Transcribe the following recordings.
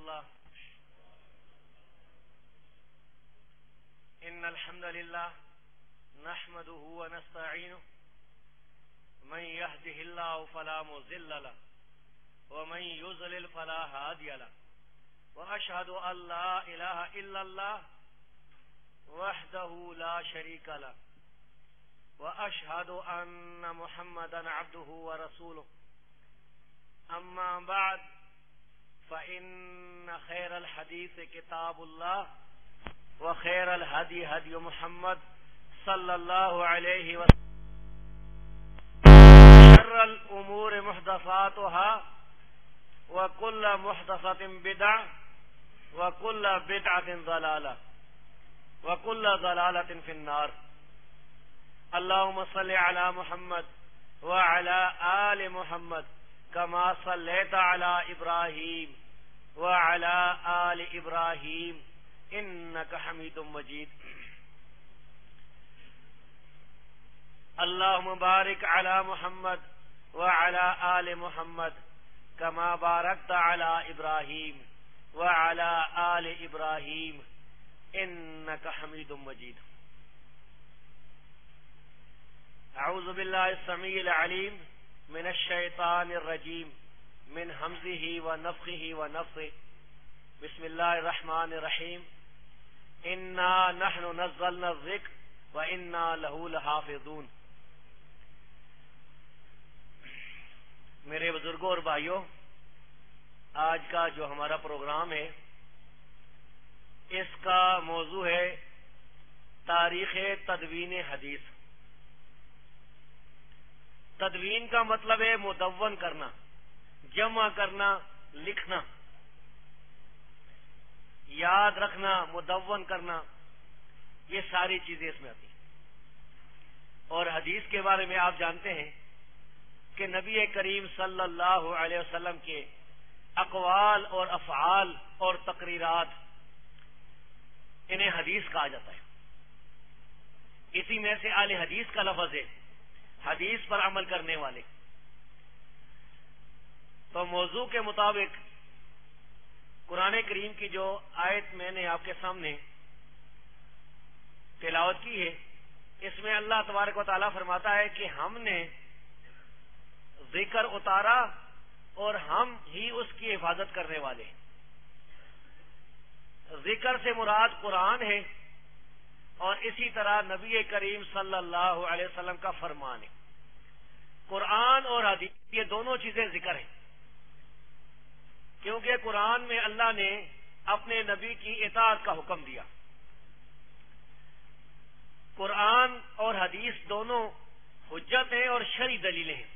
الله إن الحمد لله نحمده ونستعينه من يهده الله فلا مضل له ومن يضلل فلا هادي له وأشهد أن لا إله إلا الله وحده لا شريك له وأشهد أن محمدا عبده ورسوله أما بعد فإن خير الحديث كتاب الله وخير الهدي هدي محمد صلى الله عليه وسلم شر الأمور محدثاتها وكل محدثة بدعة وكل بدعة ضلالة وكل ضلالة في النار. اللهم صل على محمد وعلى آل محمد كما صليت على إبراهيم وعلى آل إبراهيم إنك حميد مجيد. اللهم بارك على محمد وعلى آل محمد كما باركت على إبراهيم وعلى آل إبراهيم إنك حميد مجيد. أعوذ بالله السميع العليم من الشيطان الرجيم من همزه ونفخه ونفثه. بسم الله الرحمن الرحيم. إنا نحن نزلنا الذكر وإنا له لحافظون. میرے بزرگوں اور بھائیوں، آج کا جو ہمارا پروگرام ہے اس کا موضوع ہے تاریخ تدوین حدیث. تدوین کا مطلب ہے مدون کرنا، جمع کرنا، لکھنا، یاد رکھنا، مدون کرنا، یہ ساری چیزیں اس میں آتی ہیں. اور حدیث کے بارے میں آپ جانتے ہیں کہ نبی کریم صلی اللہ علیہ وسلم کے اقوال اور افعال اور تقریرات انہیں حدیث کہا جاتا ہے. اسی میں سے اہل حدیث کا لفظ ہے، حدیث پر عمل کرنے والے. تو موضوع کے مطابق قرآن کریم کی جو آیت میں نے آپ کے سامنے تلاوت کی ہے، اس میں اللہ تبارک و تعالیٰ فرماتا ہے کہ ہم نے ذکر اتارا اور ہم ہی اس کی حفاظت کرنے والے. ذکر سے مراد قرآن ہے اور اسی طرح نبی کریم صلی اللہ علیہ وسلم کا فرمان ہے. قرآن اور حدیث یہ دونوں چیزیں ذکر ہیں، کیونکہ قرآن میں اللہ نے اپنے نبی کی اطاعت کا حکم دیا. قرآن اور حدیث دونوں حجت ہیں اور شرعی دلیلیں ہیں.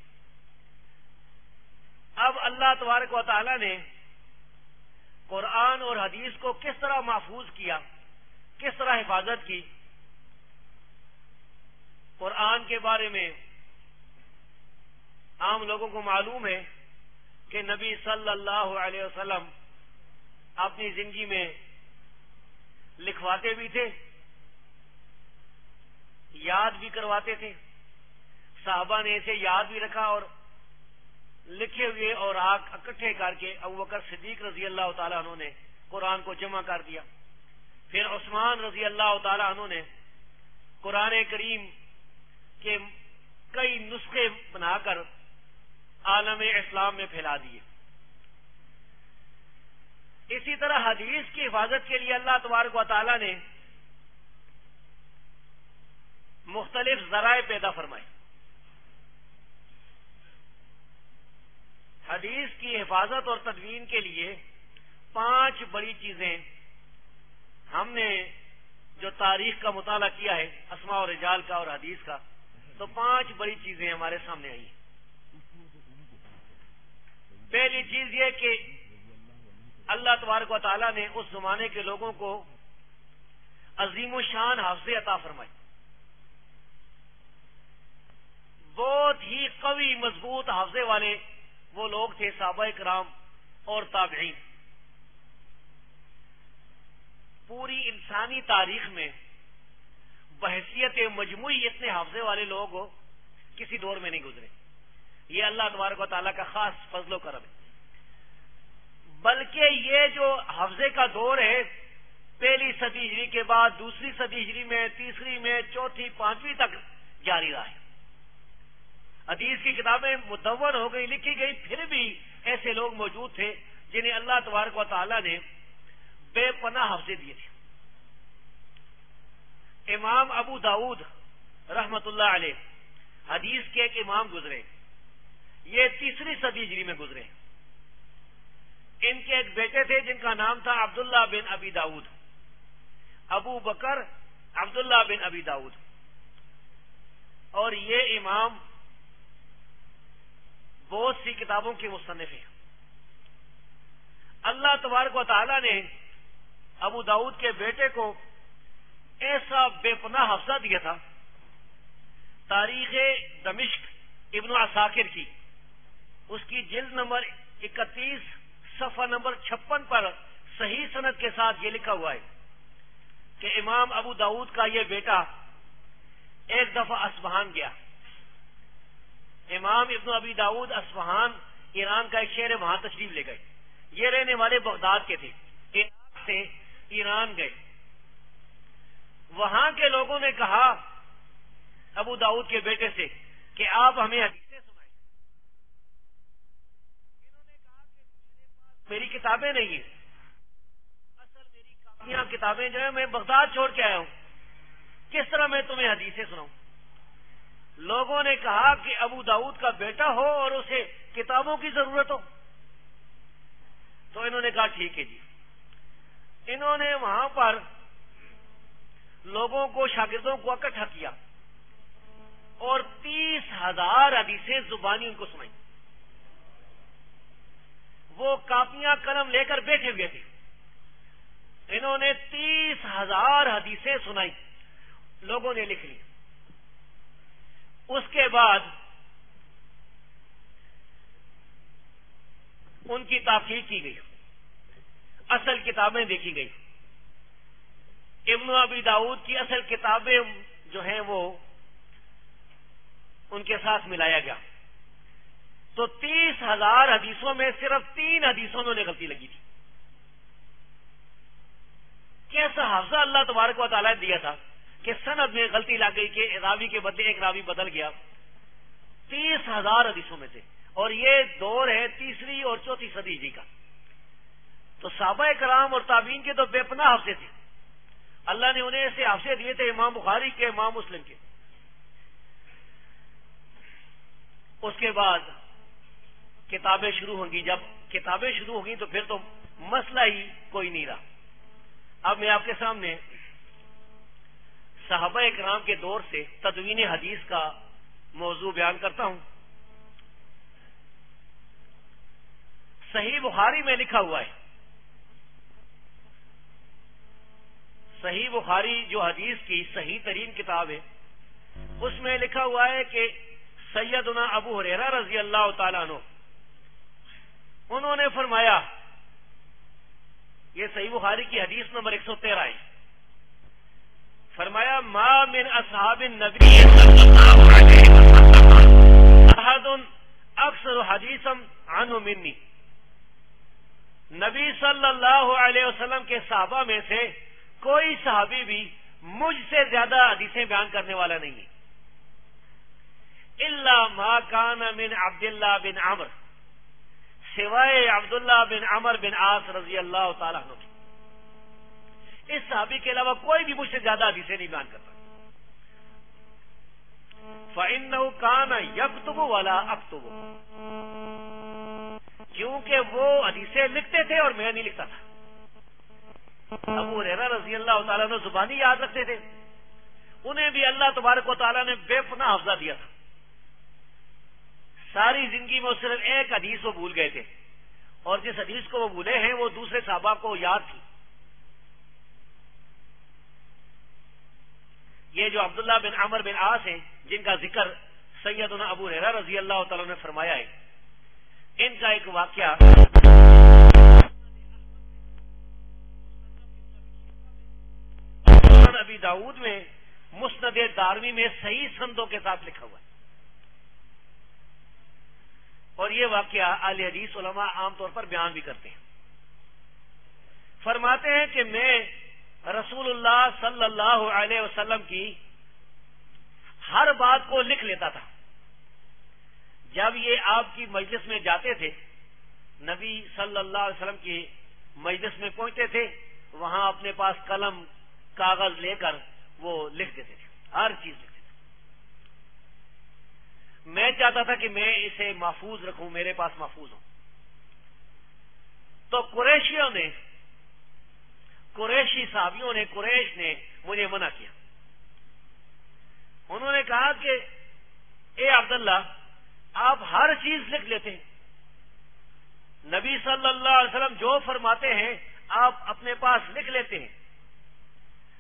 اب اللہ تبارک و تعالی نے قرآن اور حدیث کو کس طرح محفوظ کیا، کس طرح حفاظت کی. قرآن کے بارے میں عام لوگوں کو معلوم ہے کہ نبی صلی اللہ علیہ وسلم اپنی زندگی میں لکھواتے بھی تھے، یاد بھی کرواتے تھے. صحابہ نے اسے یاد بھی رکھا اور لکھے ہوئے اور اکٹھے کر کے ابو بکر صدیق رضی اللہ تعالیٰ عنہ نے قرآن کو جمع کر دیا. پھر عثمان رضی اللہ تعالیٰ عنہ نے قرآن کریم کے کئی نسخے بنا کر عالم اسلام میں پھیلا دیے. اسی طرح حدیث کی حفاظت کے لیے اللہ تبارک و تعالیٰ نے مختلف ذرائع پیدا فرمائے. حدیث کی حفاظت اور تدوین کے لیے 5 بڑی چیزیں ہم نے جو تاریخ کا مطالعہ کیا ہے، اسماء و رجال کا اور حدیث کا، تو 5 بڑی چیزیں ہمارے سامنے آئی ہیں. پہلی چیز یہ کہ اللہ تبارک و تعالیٰ نے اس زمانے کے لوگوں کو عظیم الشان حافظے عطا فرمائے. بہت ہی قوی مضبوط حافظے والے وہ لوگ تھے صحابہ کرام اور تابعین. پوری انسانی تاریخ میں بحیثیت مجموعی اتنے حافظے والے لوگ کسی دور میں نہیں گزرے. یہ اللہ تبارک و تعالیٰ کا خاص فضل و کرم ہے. بلکہ یہ جو حفظے کا دور ہے پہلی صدی ہجری کے بعد دوسری صدی ہجری میں، تیسری میں، چوتھی، پانچویں تک جاری رہا ہے۔ حدیث کی کتابیں مدون ہو گئی، لکھی گئی، پھر بھی ایسے لوگ موجود تھے جنہیں اللہ تبارک و تعالیٰ نے بے پناہ حفظے دیے تھے۔ امام ابو داؤد رحمت اللہ علیہ حدیث کے ایک امام گزرے، یہ تیسری صدی ہجری میں گزرے۔ ان کے ایک بیٹے تھے جن کا نام تھا عبداللہ بن ابی داؤد، ابو بکر عبداللہ بن ابی داؤد، اور یہ امام بہت سی کتابوں کے مصنف ہیں۔ اللہ تبارک و تعالی نے ابو داؤد کے بیٹے کو ایسا بے پناہ حفظہ دیا تھا، تاریخ دمشق ابن عساکر کی اس کی جلد نمبر 31 صفحہ نمبر 56 پر صحیح سند کے ساتھ یہ لکھا ہوا ہے کہ امام ابو داؤد کا یہ بیٹا ایک دفعہ اصفہان گیا۔ امام ابن ابی داؤد اصفہان ایران کا ایک شہر ہے، وہاں تشریف لے گئے۔ یہ رہنے والے بغداد کے تھے، عراق سے ایران گئے۔ وہاں کے لوگوں نے کہا ابو داؤد کے بیٹے سے کہ آپ ہمیں حدیثیں سنائیں۔ انہوں نے کہا کہ میری کتابیں نہیں ہیں، اصل میری کاپیاں کتابیں جو ہیں میں بغداد چھوڑ کے آیا ہوں، کس طرح میں تمہیں حدیثیں سناؤں؟ لوگوں نے کہا کہ ابو داؤد کا بیٹا ہو اور اسے کتابوں کی ضرورت ہو، تو انہوں نے کہا ٹھیک ہے جی۔ انہوں نے وہاں پر لوگوں کو، شاگردوں کو اکٹھا کیا اور 30,000 حدیثیں زبانی ان کو سنائی۔ وہ کاپیاں قلم لے کر بیٹھے ہوئے تھے، انہوں نے 30,000 حدیثیں سنائی، لوگوں نے لکھ لی۔ اس کے بعد ان کی تحقیق کی گئی، اصل کتابیں دیکھی گئی، ابن ابی داؤد کی اصل کتابیں جو ہیں وہ ان کے ساتھ ملایا گیا، تو 30,000 حدیثوں میں صرف 3 حدیثوں میں غلطی لگی تھی۔ کیسا حافظہ اللہ تبارک و تعالیٰ نے دیا تھا کہ سند میں غلطی لگ گئی کہ راوی کے بدلے ایک راوی بدل گیا 30,000 حدیثوں میں سے، اور یہ دور ہے تیسری اور چوتھی صدی ہجری کا۔ تو صحابہ کرام اور تابعین کے تو بے پناہ حافظے تھے، اللہ نے انہیں ایسے حافظے دیے تھے، امام بخاری کے، امام مسلم کے۔ اس کے بعد کتابیں شروع ہوں گی، جب کتابیں شروع ہوں گی تو پھر تو مسئلہ ہی کوئی نہیں رہا۔ اب میں آپ کے سامنے صحابہ کرام کے دور سے تدوین حدیث کا موضوع بیان کرتا ہوں۔ صحیح بخاری میں لکھا ہوا ہے، صحیح بخاری جو حدیث کی صحیح ترین کتاب ہے، اس میں لکھا ہوا ہے کہ سیدنا ابو ہریرہ رضی اللہ تعالیٰ عنہ انہوں نے فرمایا، یہ صحیح بخاری کی حدیث نمبر 113 ہے، فرمایا ما من اصحاب النبی احد اکثر حدیثا عنہ منی، نبی صلی اللہ علیہ وسلم کے صحابہ میں سے کوئی صحابی بھی مجھ سے زیادہ حدیثیں بیان کرنے والا نہیں ہے، الا ما کان من عبداللہ بن عمر، سوائے عبداللہ بن عمر بن عاص رضی اللہ تعالیٰ عنہ، اس صحابی کے علاوہ کوئی بھی مجھ سے زیادہ حدیثیں نہیں بیان کرتا۔ فإنه كان يكتب ولا أكتب، کیونکہ وہ حدیثیں لکھتے تھے اور میں نہیں لکھتا تھا۔ ابو ہریرہ رضی اللہ تعالیٰ نے زبانی یاد رکھتے تھے، انہیں بھی اللہ تبارک و تعالیٰ نے بے پناہ حفظہ دیا تھا۔ ساری زندگی میں صرف ایک حدیث وہ بھول گئے تھے، اور جس حدیث کو وہ بھولے ہیں وہ دوسرے صحابہ کو یاد تھی۔ یہ جو عبداللہ بن عمر بن عاص ہیں جن کا ذکر سیدنا ابو ہریرہ رضی اللہ تعالیٰ نے فرمایا ہے، ان کا ایک واقعہ ابی داؤد میں، مسند دارمی میں صحیح سندوں کے ساتھ لکھا ہوا ہے، اور یہ واقعہ اہل حدیث علماء عام طور پر بیان بھی کرتے ہیں۔ فرماتے ہیں کہ میں رسول اللہ صلی اللہ علیہ وسلم کی ہر بات کو لکھ لیتا تھا. جب یہ آپ کی مجلس میں جاتے تھے، نبی صلی اللہ علیہ وسلم کی مجلس میں پہنچتے تھے، وہاں اپنے پاس قلم کاغذ لے کر وہ لکھ دیتے تھے، ہر چیز لکھتے تھے. میں چاہتا تھا کہ میں اسے محفوظ رکھوں، میرے پاس محفوظ ہوں. تو قریشی صحابیوں نے، قریش نے مجھے منع کیا. انہوں نے کہا کہ اے عبداللہ، آپ ہر چیز لکھ لیتے ہیں، نبی صلی اللہ علیہ وسلم جو فرماتے ہیں آپ اپنے پاس لکھ لیتے ہیں.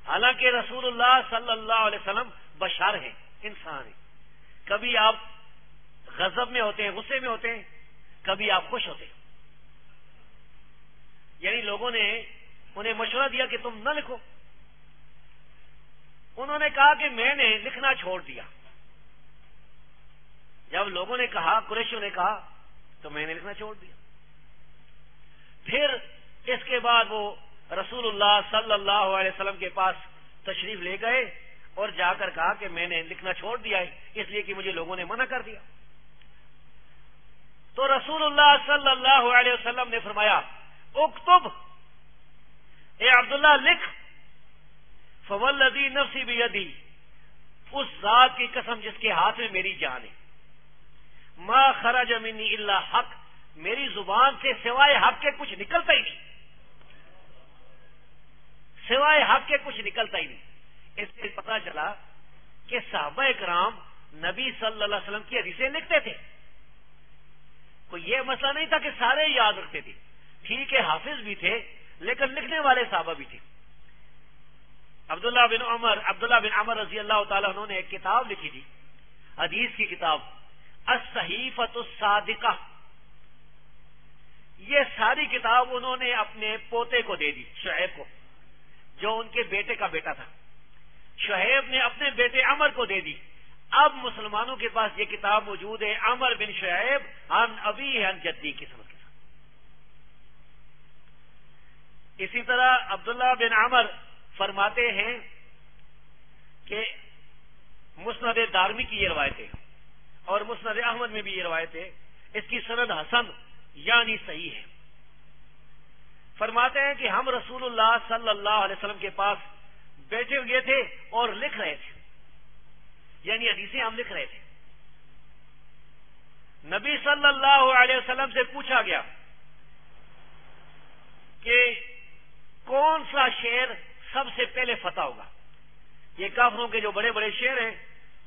حالانکہ رسول اللہ صلی اللہ علیہ وسلم بشر ہیں، انسان ہیں. کبھی آپ غضب میں ہوتے ہیں، غصے میں ہوتے ہیں، کبھی آپ خوش ہوتے ہیں. یعنی لوگوں نے انہیں مشورہ دیا کہ تم نہ لکھو. انہوں نے کہا کہ میں نے لکھنا چھوڑ دیا. جب لوگوں نے کہا، قریشیوں نے کہا، تو میں نے لکھنا چھوڑ دیا. پھر اس کے بعد وہ رسول اللہ صلی اللہ علیہ وسلم کے پاس تشریف لے گئے اور جا کر کہا کہ میں نے لکھنا چھوڑ دیا ہے، اس لیے کہ مجھے لوگوں نے منع کر دیا. تو رسول اللہ صلی اللہ علیہ وسلم نے فرمایا، اکتب، اے عبداللہ لکھ. فوالذی نفسی بیدی، اس ذات کی قسم جس کے ہاتھ میں میری جان ہے، ما خرج منی الا حق، میری زبان سے سوائے حق کے کچھ نکلتا ہی نہیں، سوائے حق کے کچھ نکلتا ہی نہیں. اس سے پتا چلا کہ صحابہ کرام نبی صلی اللہ علیہ وسلم کی حدیثیں لکھتے تھے. کوئی یہ مسئلہ نہیں تھا کہ سارے یاد رکھتے تھے. ٹھیک ہے، حافظ بھی تھے لیکن لکھنے والے صحابہ بھی تھے. عبداللہ بن عمر رضی اللہ تعالیٰ عنہ نے ایک کتاب لکھی تھی، حدیث کی کتاب، الصحیفۃ الصادقہ. یہ ساری کتاب انہوں نے اپنے پوتے کو دے دی، شعیب کو، جو ان کے بیٹے کا بیٹا تھا. شعیب نے اپنے بیٹے عمر کو دے دی. اب مسلمانوں کے پاس یہ کتاب موجود ہے، عمر بن شعیب عن ابی عن جدی کی سند کے ساتھ. اسی طرح عبداللہ بن عمر فرماتے ہیں کہ مسند دارمی کی یہ روایت ہے اور مسند احمد میں بھی یہ روایت ہے، اس کی سند حسن یعنی صحیح ہے. فرماتے ہیں کہ ہم رسول اللہ صلی اللہ علیہ وسلم کے پاس بیٹھے ہوئے تھے اور لکھ رہے تھے، یعنی حدیثیں ہم لکھ رہے تھے. نبی صلی اللہ علیہ وسلم سے پوچھا گیا کہ کون سا شعر سب سے پہلے فتح ہوگا. یہ کافروں کے جو بڑے بڑے شعر ہیں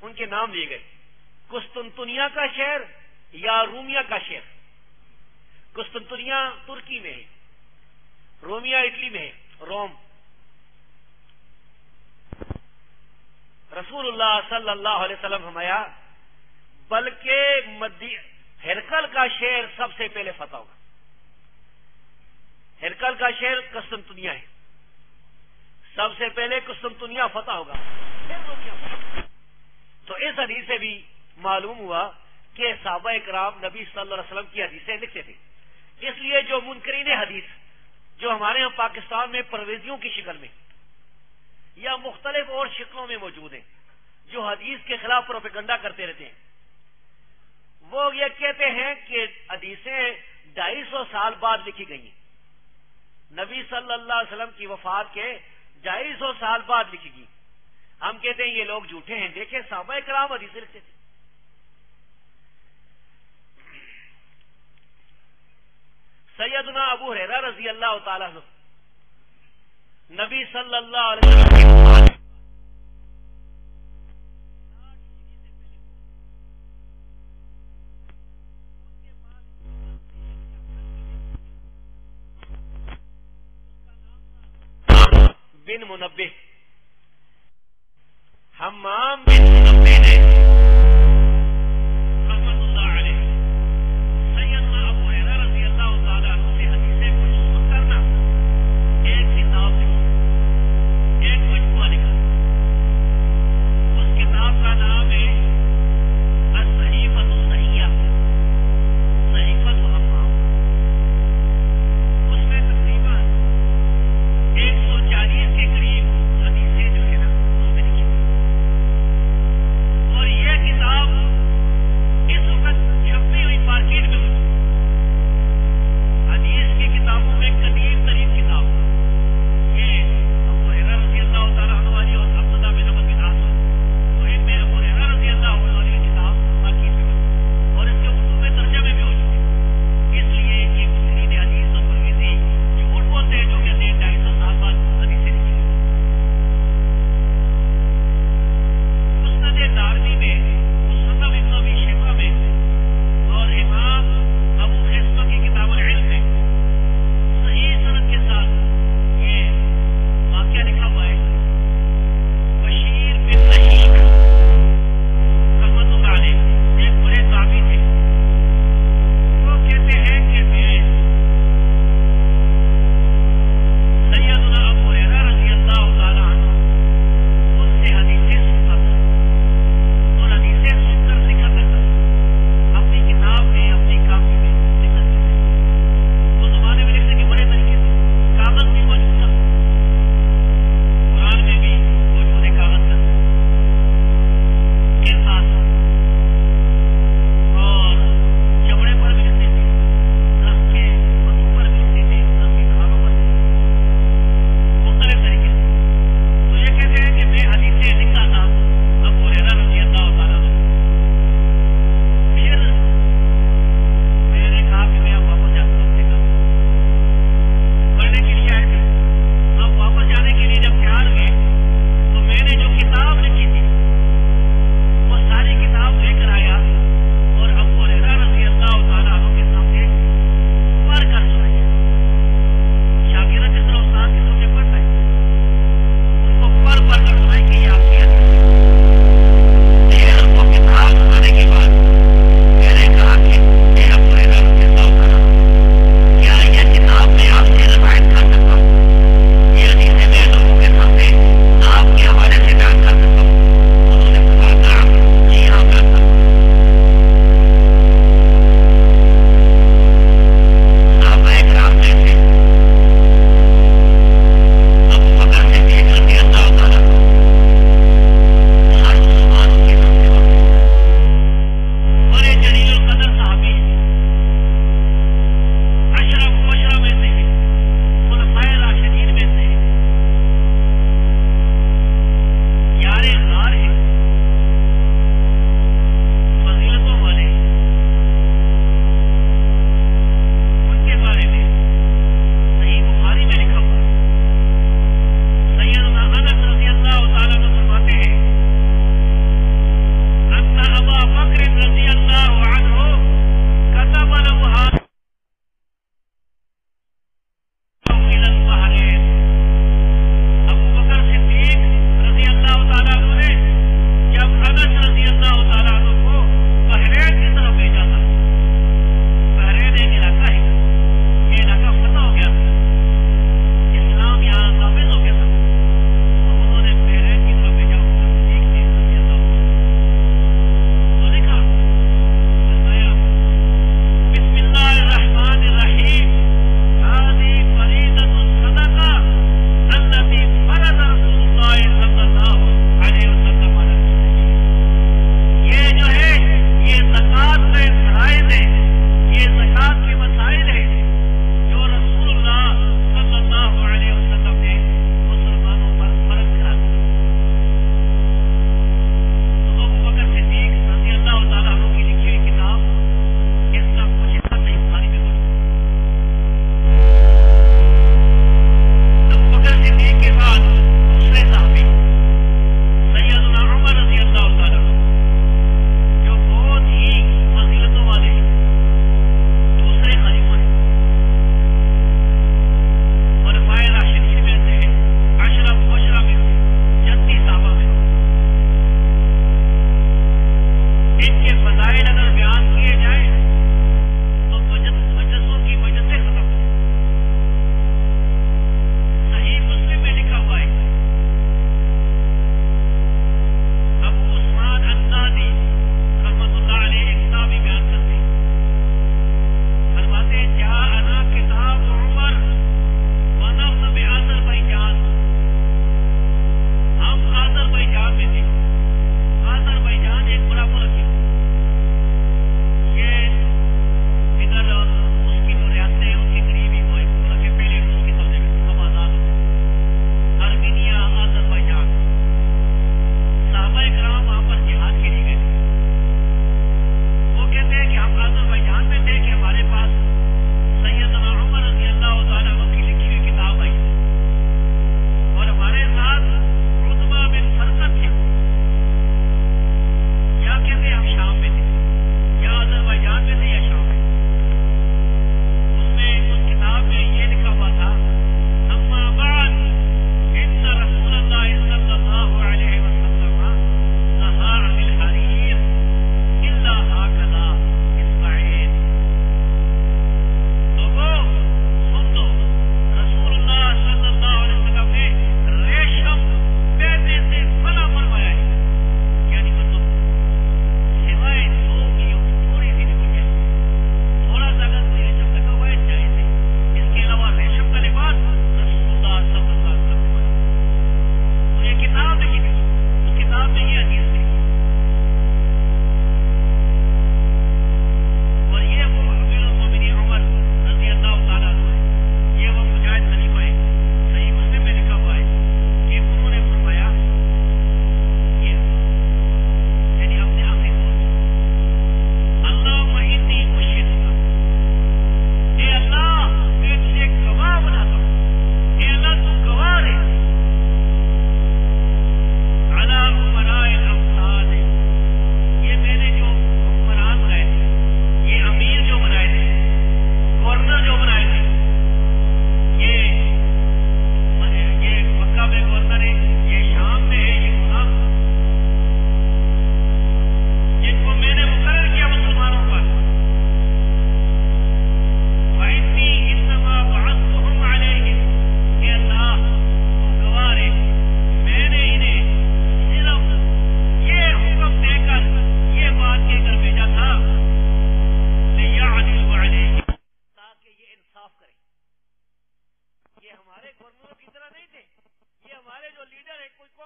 ان کے نام لیے گئے، قسطنطنیہ کا شعر یا رومیہ کا شعر. قسطنطنیہ ترکی میں ہے، رومیہ اٹلی میں ہے، روم. رسول اللہ صلی اللہ علیہ وسلم فرمایا بلکہ ہرقل کا شعر سب سے پہلے فتح ہوگا. ہرقل کا شعر قسطنطنیہ ہے، سب سے پہلے قسطنطنیہ فتح ہوگا، پھر رومیہ فتح. تو اس حدیث سے بھی معلوم ہوا کہ صحابہ کرام نبی صلی اللہ علیہ وسلم کی حدیثیں لکھتے تھے. اس لیے جو منکرین حدیث جو ہمارے ہاں پاکستان میں پرویزیوں کی شکل میں یا مختلف اور شکلوں میں موجود ہیں، جو حدیث کے خلاف پروپیگنڈا کرتے رہتے ہیں، وہ یہ کہتے ہیں کہ حدیثیں 250 سال بعد لکھی گئی ہیں، نبی صلی اللہ علیہ وسلم کی وفات کے 250 سال بعد لکھی گئی. ہم کہتے ہیں یہ لوگ جھوٹے ہیں. دیکھیں صحابہ کرام حدیثیں لکھتے تھے. سیدنا ابو ہریرہ رضی اللہ تعالیٰ عنہ نبی صلی اللہ علیہ وسلم بن منبہ، حمام بن منبہ نے رحمۃ اللہ علیہ سیدنا ابو ہریرہ رضی اللہ تعالیٰ عنہ سے حدیثیں منسوخ کرنا ایک کتاب لکھی، ایک مجموعہ لکھا. اس کتاب کا نام ہے الصحیفۃ الصحیحہ، صحیفۃ حمام. اس میں تقریباً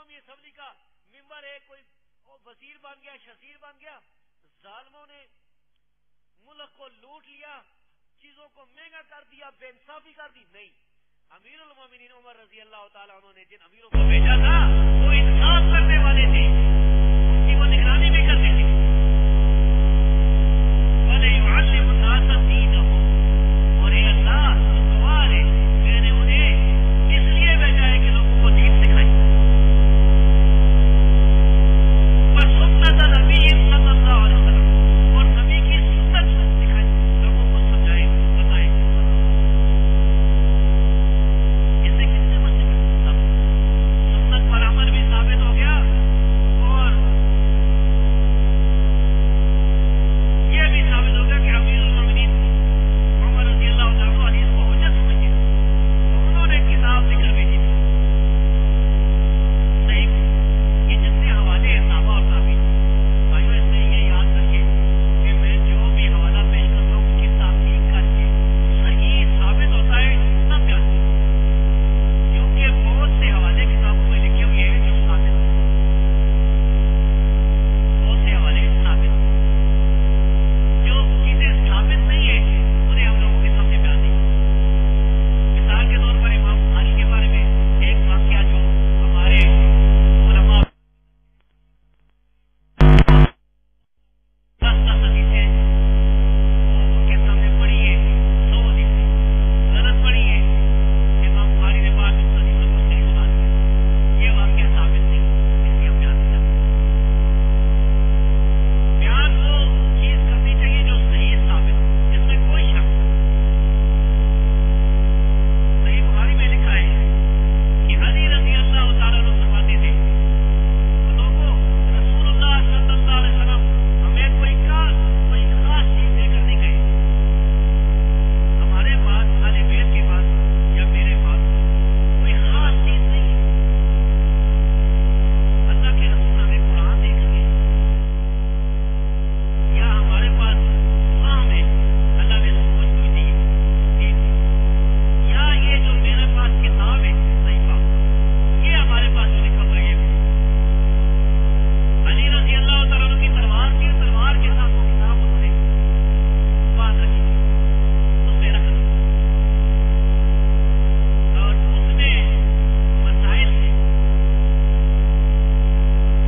قومی اسمبلی کا ممبر ہے، کوئی وزیر بن گیا، شزیر بن گیا. ظالموں نے ملک کو لوٹ لیا، چیزوں کو مہنگا کر دیا، بے انصافی کر دی. نہیں، امیر المومنین عمر رضی اللہ تعالیٰ عنہ نے جن امیروں کو بھیجا تھا وہ انصاف کرنے والے تھے، ان کی وہ نگرانی بھی کرتے تھے. وَلَيُعَلِّمُ النَّاسَ دِينَهُمْ، اور اے اللہ گواہ ہے میں نے انہیں اس لیے بھیجا ہے کہ لوگوں کو دین سکھائیں. وَسُنَّةَ نَبِيٍّ صلی اللہ علیہ وسلم، اور نبی کی سنت سکھائیں، لوگوں کو سمجھائیں، بتائیں. اس سے کس سے مسئلہ سنت پر عمل بھی ثابت ہو گیا اور یہ بھی ثابت ہو گیا کہ امیر المومنین عمر رضی اللہ تعالیٰ عنہ حدیث کو حجت سمجھے تو انہوں نے کتاب لکھ کر بھیجی تھی. صحیح، یہ جتنے حوالے ہیں صحابہ اور تابعین، بھائیو اس میں یہ یاد رکھیے کہ میں جو بھی حوالہ پیش کرتا ہوں کہ تحقیق کر کے صحیح ثابت ہوتا ہے تب جاتے ہیں، کیونکہ بہت سے حوالے کتابوں میں لکھے ہوئے ہیں جو ثابت ہیں، بہت سے حوالے ثابت ہیں. جو چیزیں ثابت نہیں ہیں انہیں ہم لوگوں کے سامنے بیان نہیں کرتے. مثال کے طور پر امام بخاری کے بارے میں ایک واقعہ جو ہمارے علماء حدیثیں ان کے سامنے پڑھی ہے، 100 حدیثیں غلط پڑھی ہے، امام بخاری نے بعد میں حدیثوں کو صحیح بنا دیا. یہ واقعہ ثابت نہیں، اس لیے ہم بیان نہیں کرتے. بیان وہ چیز کرنی چاہیے جو صحیح ثابت ہو، اس میں کوئی شک نہیں. صحیح بخاری میں لکھا ہے کہ علی رضی اللہ تعالیٰ عنہ فرماتے تھے لوگوں رسول اللہ صلی اللہ علیہ وسلم ہمیں کوئی خاص چیز دے کر نہیں گئے. ہمارے پاس اہل بیت کے پاس یا میرے پاس کوئی خاص چیز نہیں ہے. اللہ کے رسول ہمیں قرآن دے کر گئے، یا ہمارے پاس فہم ہے، اللہ نے سمجھ کوئی دی ہے، یا یہ جو میرے پاس کتاب ہے صحیفہ، یہ ہمارے پاس جو لکھا ہوا ہے یہ بھی. علی رضی اللہ تعالیٰ عنہ کی تلوار تھی، تلوار کے ساتھ وہ کتاب انہوں نے باندھ رکھی تھی، اس میں رکھ رکھی اور اس میں مسائل تھے.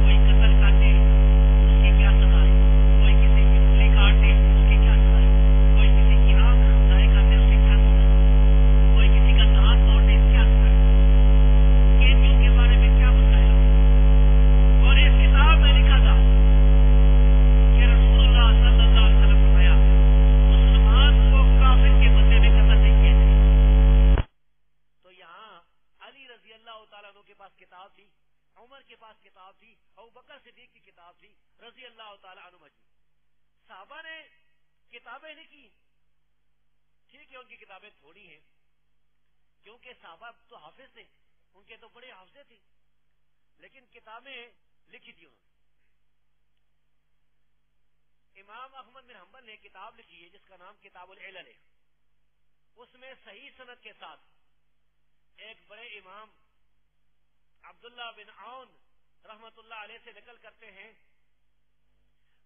کوئی قتل کاٹے اس کی کیا سزا ہے، کوئی کسی کی انگلی کاٹ دے اس کی کیا سزا ہے، کوئی کسی کی آنکھ ضائع کر دے اس کی کیا سزا ہے، کوئی کسی کا دانت توڑ دے کیا سزا ہے، قیدیوں کے بارے میں کیا مسائل ہے. اور اس کتاب میں لکھا تھا کہ رسول اللہ صلی اللہ علیہ وسلم فرمایا مسلمان کو کافر کے بدلے میں قتل نہیں کیے جائیں. تو یہاں علی رضی اللہ تعالیٰ عنہ کے پاس کتاب تھی، عمر کے پاس کتاب تھی، ابو بکر صدیق کی کتاب تھی رضی اللہ تعالیٰ عنہ مجمعین. صحابہ نے کتابیں لکھی، ٹھیک ہے ان کی کتابیں تھوڑی ہیں کیونکہ صحابہ تو حافظ تھے، ان کے تو بڑے حافظے تھے، لیکن کتابیں لکھی تھی انہوں نے. امام احمد بن حنبل نے کتاب لکھی ہے جس کا نام کتاب العلل ہے. اس میں صحیح سند کے ساتھ ایک بڑے امام عبداللہ بن عون رحمت اللہ علیہ سے نقل کرتے ہیں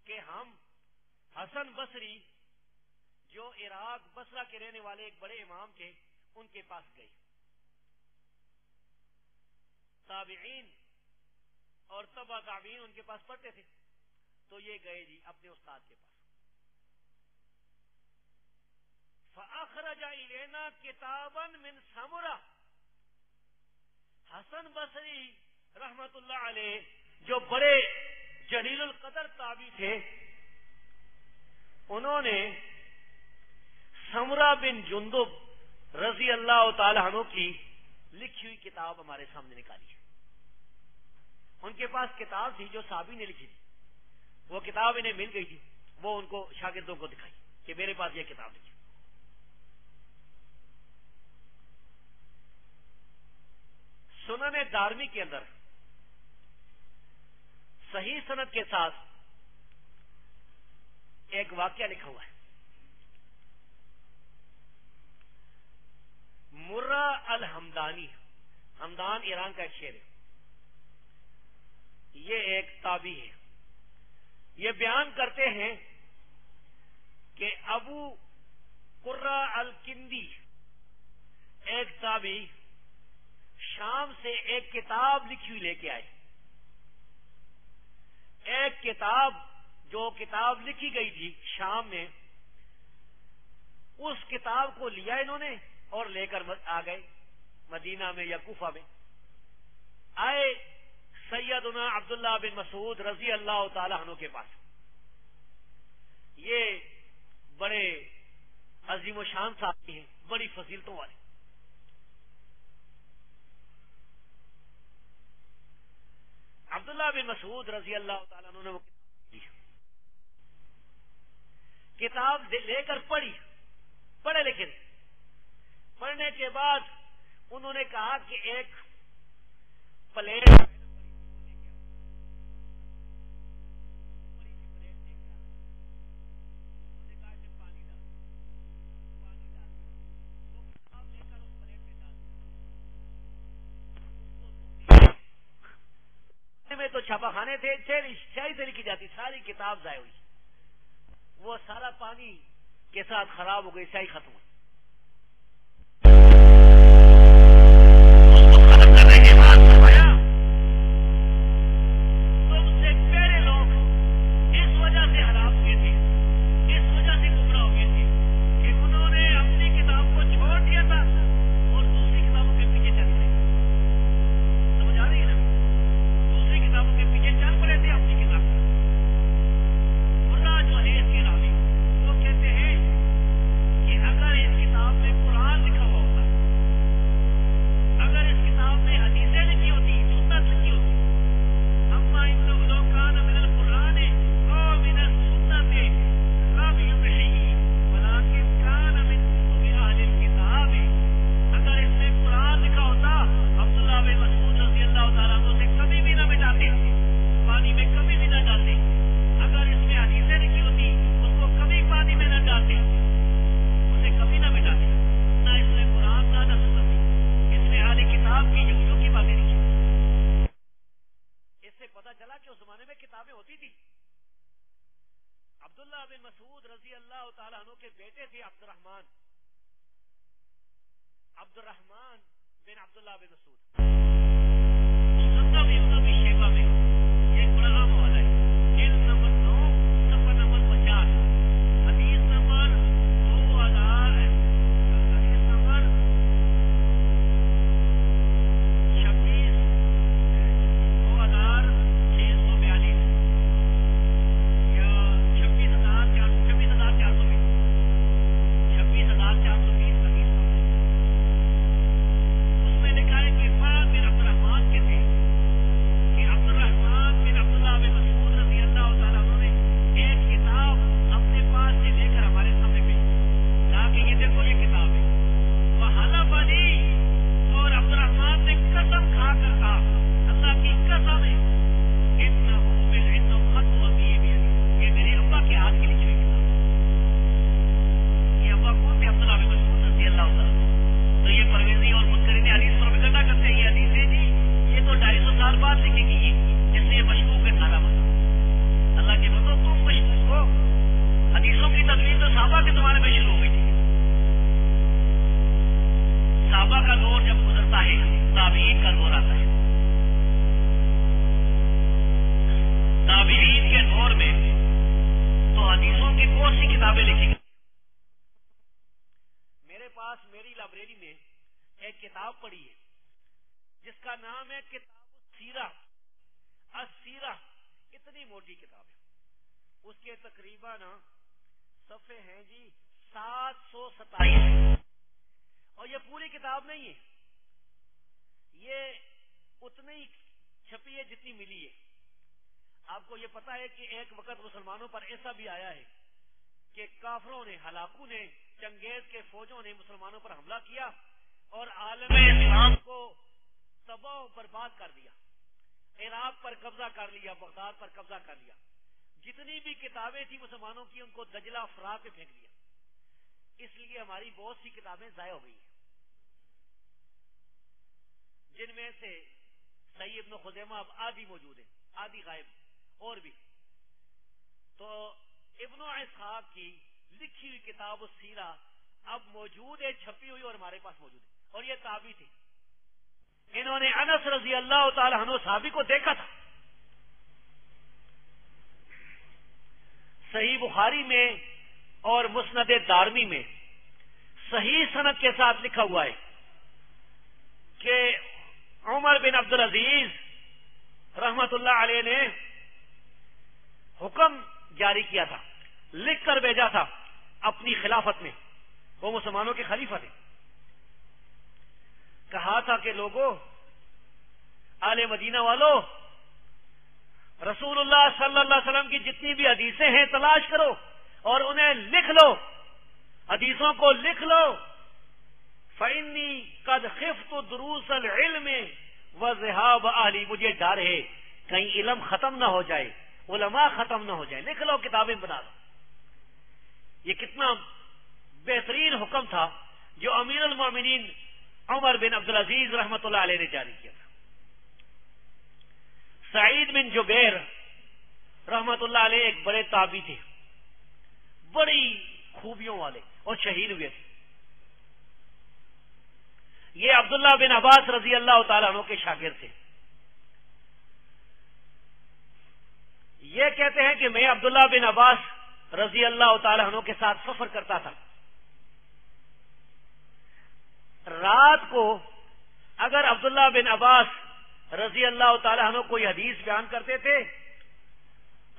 کہ ہم حسن بصری جو عراق بصرہ کے رہنے والے ایک بڑے امام تھے ان کے پاس گئے. تابعین اور تبع تابعین ان کے پاس پڑھتے تھے، تو یہ گئے جی اپنے استاد کے پاس. فأخرج إلينا كتابا من سمرہ. حسن بصری رحمت اللہ علیہ جو بڑے جلیل القدر تابعی تھے، انہوں نے سمرہ بن جندب رضی اللہ تعالی عنہ کی لکھی ہوئی کتاب ہمارے سامنے نکالی ہے. ان کے پاس کتاب تھی جو صحابی نے لکھی تھی، وہ کتاب انہیں مل گئی تھی، وہ ان کو شاگردوں کو دکھائی کہ میرے پاس یہ کتاب لکھی. سنن دارمی کے اندر صحیح سند کے ساتھ ایک واقعہ لکھا ہوا ہے. مرہ الحمدانی، ہمدان ایران کا ایک شہر ہے، یہ ایک تابعی ہے، یہ بیان کرتے ہیں کہ ابو قرہ الکندی ایک تابعی شام سے ایک کتاب لکھی ہوئی لے کے آئے. ایک کتاب جو کتاب لکھی گئی تھی شام میں، اس کتاب کو لیا انہوں نے اور لے کر آ گئے مدینہ میں یا کوفہ میں. آئے سیدنا عبداللہ بن مسعود رضی اللہ تعالی عنہ کے پاس. یہ بڑے عظیم و شان صحابی ہیں، بڑی فضیلتوں والے. عبداللہ بن مسعود رضی اللہ تعالیٰ عنہ نے وہ کتاب لے کر پڑھی، پڑھے لکھے. پڑھنے کے بعد انہوں نے کہا کہ ایک پلیٹ میں تو چھاپا خانے تھے، شاہی سے لکھی جاتی، ساری کتاب ضائع ہوئی. وہ سارا پانی کے ساتھ خراب ہو گئی، شاہی ختم ہوئی. تم سے پہلے لوگ اس وجہ سے ہلاک ہوئے تھے، اس وجہ سے گمراہ ہوئے تھے کہ انہوں نے اپنی کتاب کو چھوڑ دیا تھا اور دوسری کتابوں کے پیچھے چل پڑے. سمجھ آ رہی ہے نا؟ دوسری کتابوں کے پیچھے چل پڑے تھے اپنی کتاب کو. جو ہے اس کے راوی وہ کہتے ہیں کہ اگر اس کتاب میں قرآن لکھا ہوا ہوتا، اگر اس کتاب میں حدیثیں لکھی ہوتی، سنت لکھی ہوتی، اما ان لوگ کان من القرآن او من السنت لم یمشی ولکن کان من کتب اہل الکتاب. اگر اس میں قرآن لکھا ہوتا عبداللہ بن مسعود رضی اللہ تعالیٰ عنہ سے کبھی بھی نہ مٹاتے، پانی میں کبھی بھی نہ ڈالتے. اگر اس میں حدیثیں لکھی ہوتی اس کو کبھی پانی میں نہ ڈالتے، اسے کبھی نہ مٹاتے. نہ اس میں قرآن تھا نہ سنت تھی، اس میں اہل کتاب کی یہودیوں کی باتیں لکھی. اس سے پتہ چلا کہ اس زمانے میں کتابیں ہوتی تھی. عبداللہ بن مسعود رضی اللہ تعالیٰ عنہ کے بیٹے تھے عبد الرحمن بن عبداللہ بن مسعود. مصنف ابن ابی شیبہ میں یہ ایک بڑا عام حوالہ ہے. جلد نمبر 9 صفحہ نمبر 50، حدیث نمبر 2000، حدیث نمبر 26 2642 یا 26420 26420 حدیث. اس میں لکھا ہے کہ فاضل بن عبد الرحمن کے تھے کہ عبد الرحمن بن عبداللہ بن مسعود رضی اللہ تعالیٰ عنہ نے ایک کتاب اپنے پاس سے لے کر ہمارے سامنے بھیجی، کہا کہ یہ دیکھو یہ کتاب ہے. وحلف علی، اور عبد الرحمن نے قسم کھا کر کہا، اللہ کی قسم ہے، انہ من عند خط ابی بیدی، یہ میرے ابا کے ہاتھ کی لکھی ہوئی کتاب. یہ ابا کون تھے؟ عبداللہ بن مسعود رضی اللہ تعالیٰ. تو یہ پرویزی اور منکرین حدیث پر بگڑنا کرتے ہیں. یہ حدیث ہے جی، یہ تو 250 سال بعد لکھی گئی ہے، جس سے یہ مشکوک ہے سارا مسئلہ. اللہ کے بندو تم مشکوک ہو. حدیثوں کی تدوین تو صحابہ کے زمانے میں شروع ہو گئی تھی. صحابہ کا دور جب گزرتا ہے تابعین کا دور آتا ہے. تابعین کے دور میں تو حدیثوں کی بہت سی کتابیں لکھی گئی. میرے پاس میری لائبریری میں ایک کتاب پڑھی ہے جس کا نام ہے کتاب السیرہ. اتنی موٹی کتاب ہے، اس کے تقریباً صفحے ہیں جی 727، اور یہ پوری کتاب نہیں ہے، یہ اتنی ہی چھپی ہے جتنی ملی ہے. آپ کو یہ پتا ہے کہ ایک وقت مسلمانوں پر ایسا بھی آیا ہے کہ کافروں نے، ہلاکوں نے، چنگیز کے فوجوں نے مسلمانوں پر حملہ کیا اور عالم اسلام کو تباہ و برباد کر دیا. عراق پر قبضہ کر لیا، بغداد پر قبضہ کر لیا. جتنی بھی کتابیں تھیں مسلمانوں کی ان کو دجلہ فرات پہ پھینک دیا. اس لیے ہماری بہت سی کتابیں ضائع ہو گئی ہیں، جن میں سے صحیح ابن خزیمہ اب آدھی موجود ہے، آدھی غائب اور بھی. تو ابن اسحاق کی لکھی ہوئی کتاب السیرہ اب موجود ہے، چھپی ہوئی، اور ہمارے پاس موجود ہے. اور یہ تابعی تھے، انہوں نے انس رضی اللہ تعالی عنہ صحابی کو دیکھا تھا. صحیح بخاری میں اور مسند دارمی میں صحیح سند کے ساتھ لکھا ہوا ہے کہ عمر بن عبدالعزیز رحمت اللہ علیہ نے حکم جاری کیا تھا، لکھ کر بھیجا تھا اپنی خلافت میں، وہ مسلمانوں کے خلیفہ تھے. کہا تھا کہ لوگوں، آل مدینہ والو، رسول اللہ صلی اللہ علیہ وسلم کی جتنی بھی حدیثیں ہیں تلاش کرو اور انہیں لکھ لو، حدیثوں کو لکھ لو. فإنی قد خفت دروس العلم وذهاب اہلی، مجھے ڈر ہے کہیں علم ختم نہ ہو جائے، علماء ختم نہ ہو جائے، لکھ لو، کتابیں بنا لو. یہ کتنا بہترین حکم تھا جو امیر المومنین عمر بن عبدالعزیز رحمت اللہ علیہ نے جاری کیا تھا. سعید بن جبیر رحمت اللہ علیہ ایک بڑے تابعی تھے، بڑی خوبیوں والے، اور شہید ہوئے تھے. یہ عبداللہ بن عباس رضی اللہ تعالیٰ عنہ کے شاگرد تھے. یہ کہتے ہیں کہ میں عبداللہ بن عباس رضی اللہ تعالیٰ عنہ کے ساتھ سفر کرتا تھا. رات کو اگر عبداللہ بن عباس رضی اللہ تعالیٰ عنہ کوئی حدیث بیان کرتے تھے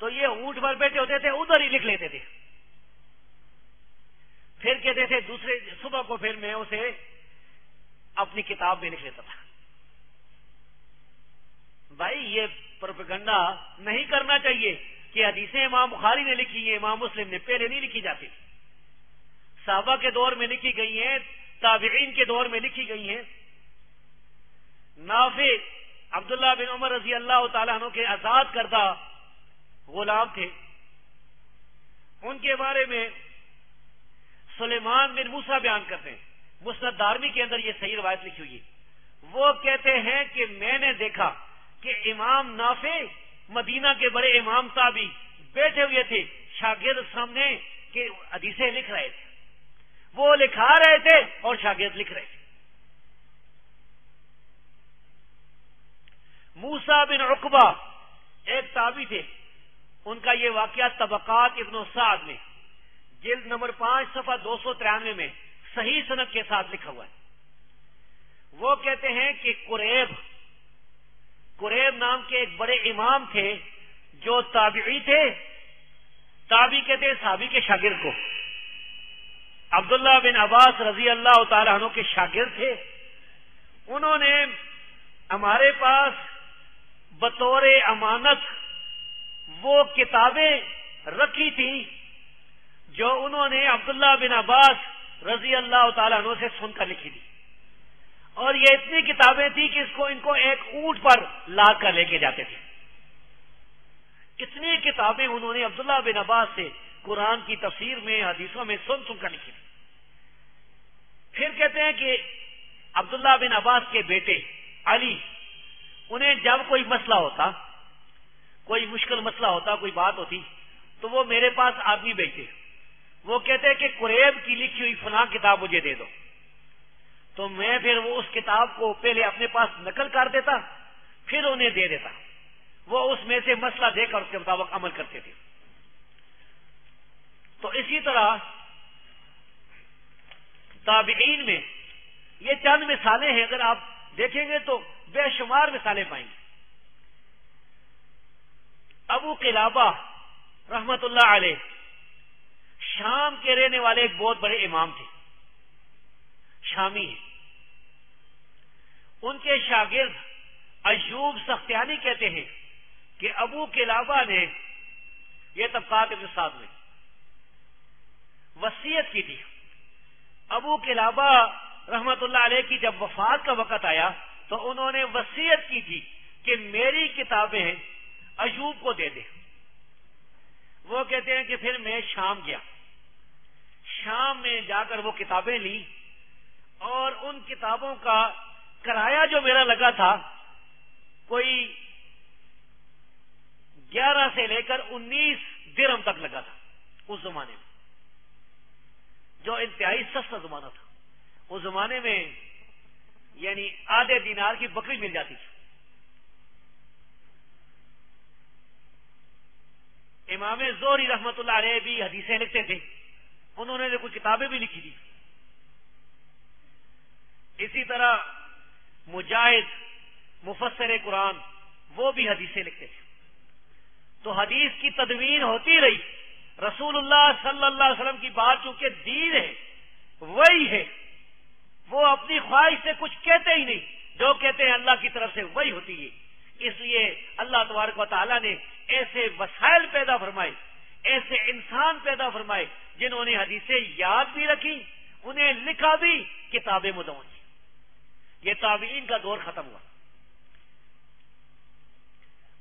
تو یہ اونٹ پر بیٹھے ہوتے تھے، ادھر ہی لکھ لیتے تھے. پھر کہتے تھے دوسرے صبح کو پھر میں اسے اپنی کتاب میں لکھ لیتا تھا. بھائی یہ پروپیگنڈا نہیں کرنا چاہیے کہ حدیثیں امام بخاری نے لکھی ہیں، امام مسلم نے، پہلے نہیں لکھی جاتی. صحابہ کے دور میں لکھی گئی ہیں، تابعین کے دور میں لکھی گئی ہیں. نافع عبداللہ بن عمر رضی اللہ تعالیٰ عنہ کے آزاد کردہ غلام تھے. ان کے بارے میں سلیمان بن موسیٰ بیان کرتے ہیں، مسند دارمی کے اندر یہ صحیح روایت لکھی ہوئی ہے. وہ کہتے ہیں کہ میں نے دیکھا کہ امام نافع مدینہ کے بڑے امام تابعی بیٹھے ہوئے تھے، شاگرد سامنے کے حدیثیں لکھ رہے تھے، وہ لکھا رہے تھے اور شاگرد لکھ رہے تھے. موسیٰ بن عقبہ ایک تابعی تھے، ان کا یہ واقعہ طبقات ابن سعد میں جلد نمبر 5 صفحہ 293 میں صحیح سند کے ساتھ لکھا ہوا ہے. وہ کہتے ہیں کہ قریب نام کے ایک بڑے امام تھے جو تابعی تھے. تابعی کہتے ہیں صحابی کے شاگرد کو. عبداللہ بن عباس رضی اللہ تعالی عنہ کے شاگرد تھے. انہوں نے ہمارے پاس بطور امانت وہ کتابیں رکھی تھی جو انہوں نے عبداللہ بن عباس رضی اللہ تعالیٰ عنہ سے سن کر لکھی تھی. اور یہ اتنی کتابیں تھی کہ ان کو ایک اونٹ پر لاد کر لے کے جاتے تھے. کتنی کتابیں انہوں نے عبداللہ بن عباس سے قرآن کی تفسیر میں، حدیثوں میں سن کر لکھی تھی. پھر کہتے ہیں کہ عبداللہ بن عباس کے بیٹے علی، انہیں جب کوئی مسئلہ ہوتا، کوئی مشکل مسئلہ ہوتا، کوئی بات ہوتی، تو وہ میرے پاس آدمی بھیجتے. وہ کہتے کہ قریب کی لکھی ہوئی فلاں کتاب مجھے دے دو. تو میں پھر وہ اس کتاب کو پہلے اپنے پاس نقل کر دیتا، پھر انہیں دے دیتا. وہ اس میں سے مسئلہ دے کر اس کے مطابق عمل کرتے تھے. تو اسی طرح تابعین میں یہ چند مثالیں ہیں، اگر آپ دیکھیں گے تو بے شمار مثالیں پائیں گے. ابو قلابہ رحمت اللہ علیہ شام کے رہنے والے ایک بہت بڑے امام تھے، شامی ہیں. ان کے شاگرد ایوب سختیانی کہتے ہیں کہ ابو قلابہ نے، یہ طبقات ابن سعد میں، وصیت کی تھی. ابو قلابہ رحمت اللہ علیہ کی جب وفات کا وقت آیا تو انہوں نے وصیت کی تھی کہ میری کتابیں ایوب کو دے دے. وہ کہتے ہیں کہ پھر میں شام گیا، شام میں جا کر وہ کتابیں لی، اور ان کتابوں کا کرایہ جو میرا لگا تھا کوئی 11 سے لے کر 19 درہم تک لگا تھا اس زمانے میں، جو انتہائی سستا زمانہ تھا۔ اس زمانے میں یعنی آدھے دینار کی بکری مل جاتی تھی۔ امام زہری رحمت اللہ علیہ بھی حدیثیں لکھتے تھے، انہوں نے کوئی کتابیں بھی لکھی تھی۔ اسی طرح مجاہد مفسر قرآن وہ بھی حدیثیں لکھتے تھے۔ تو حدیث کی تدوین ہوتی رہی۔ رسول اللہ صلی اللہ علیہ وسلم کی بات چونکہ دین ہے، وہی ہے، وہ اپنی خواہش سے کچھ کہتے ہی نہیں، جو کہتے ہیں اللہ کی طرف سے وہی ہوتی ہے۔ اس لیے اللہ تبارک و تعالیٰ نے ایسے وسائل پیدا فرمائے، ایسے انسان پیدا فرمائے جنہوں نے حدیثیں یاد بھی رکھی، انہیں لکھا بھی، کتابیں مدون کی۔ یہ تابعین کا دور ختم ہوا،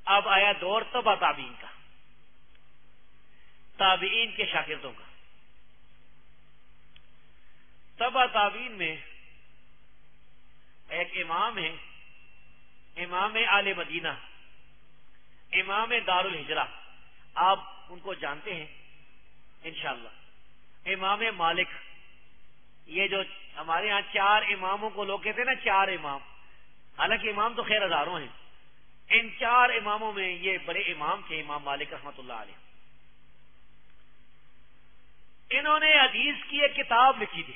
اب آیا دور تبع تابعین کا، تابعین کے شاگردوں کا۔ تبع تابعین میں ایک امام ہے، امام آل مدینہ، امام دار الہجرہ، آپ ان کو جانتے ہیں انشاءاللہ۔ امام مالک، یہ جو ہمارے ہاں 4 اماموں کو لوگ کہتے ہیں نا، 4 امام، حالانکہ امام تو خیر ہزاروں ہیں، ان 4 اماموں میں یہ بڑے امام تھے، امام مالک رحمت اللہ علیہ۔ انہوں نے حدیث کی ایک کتاب لکھی تھی،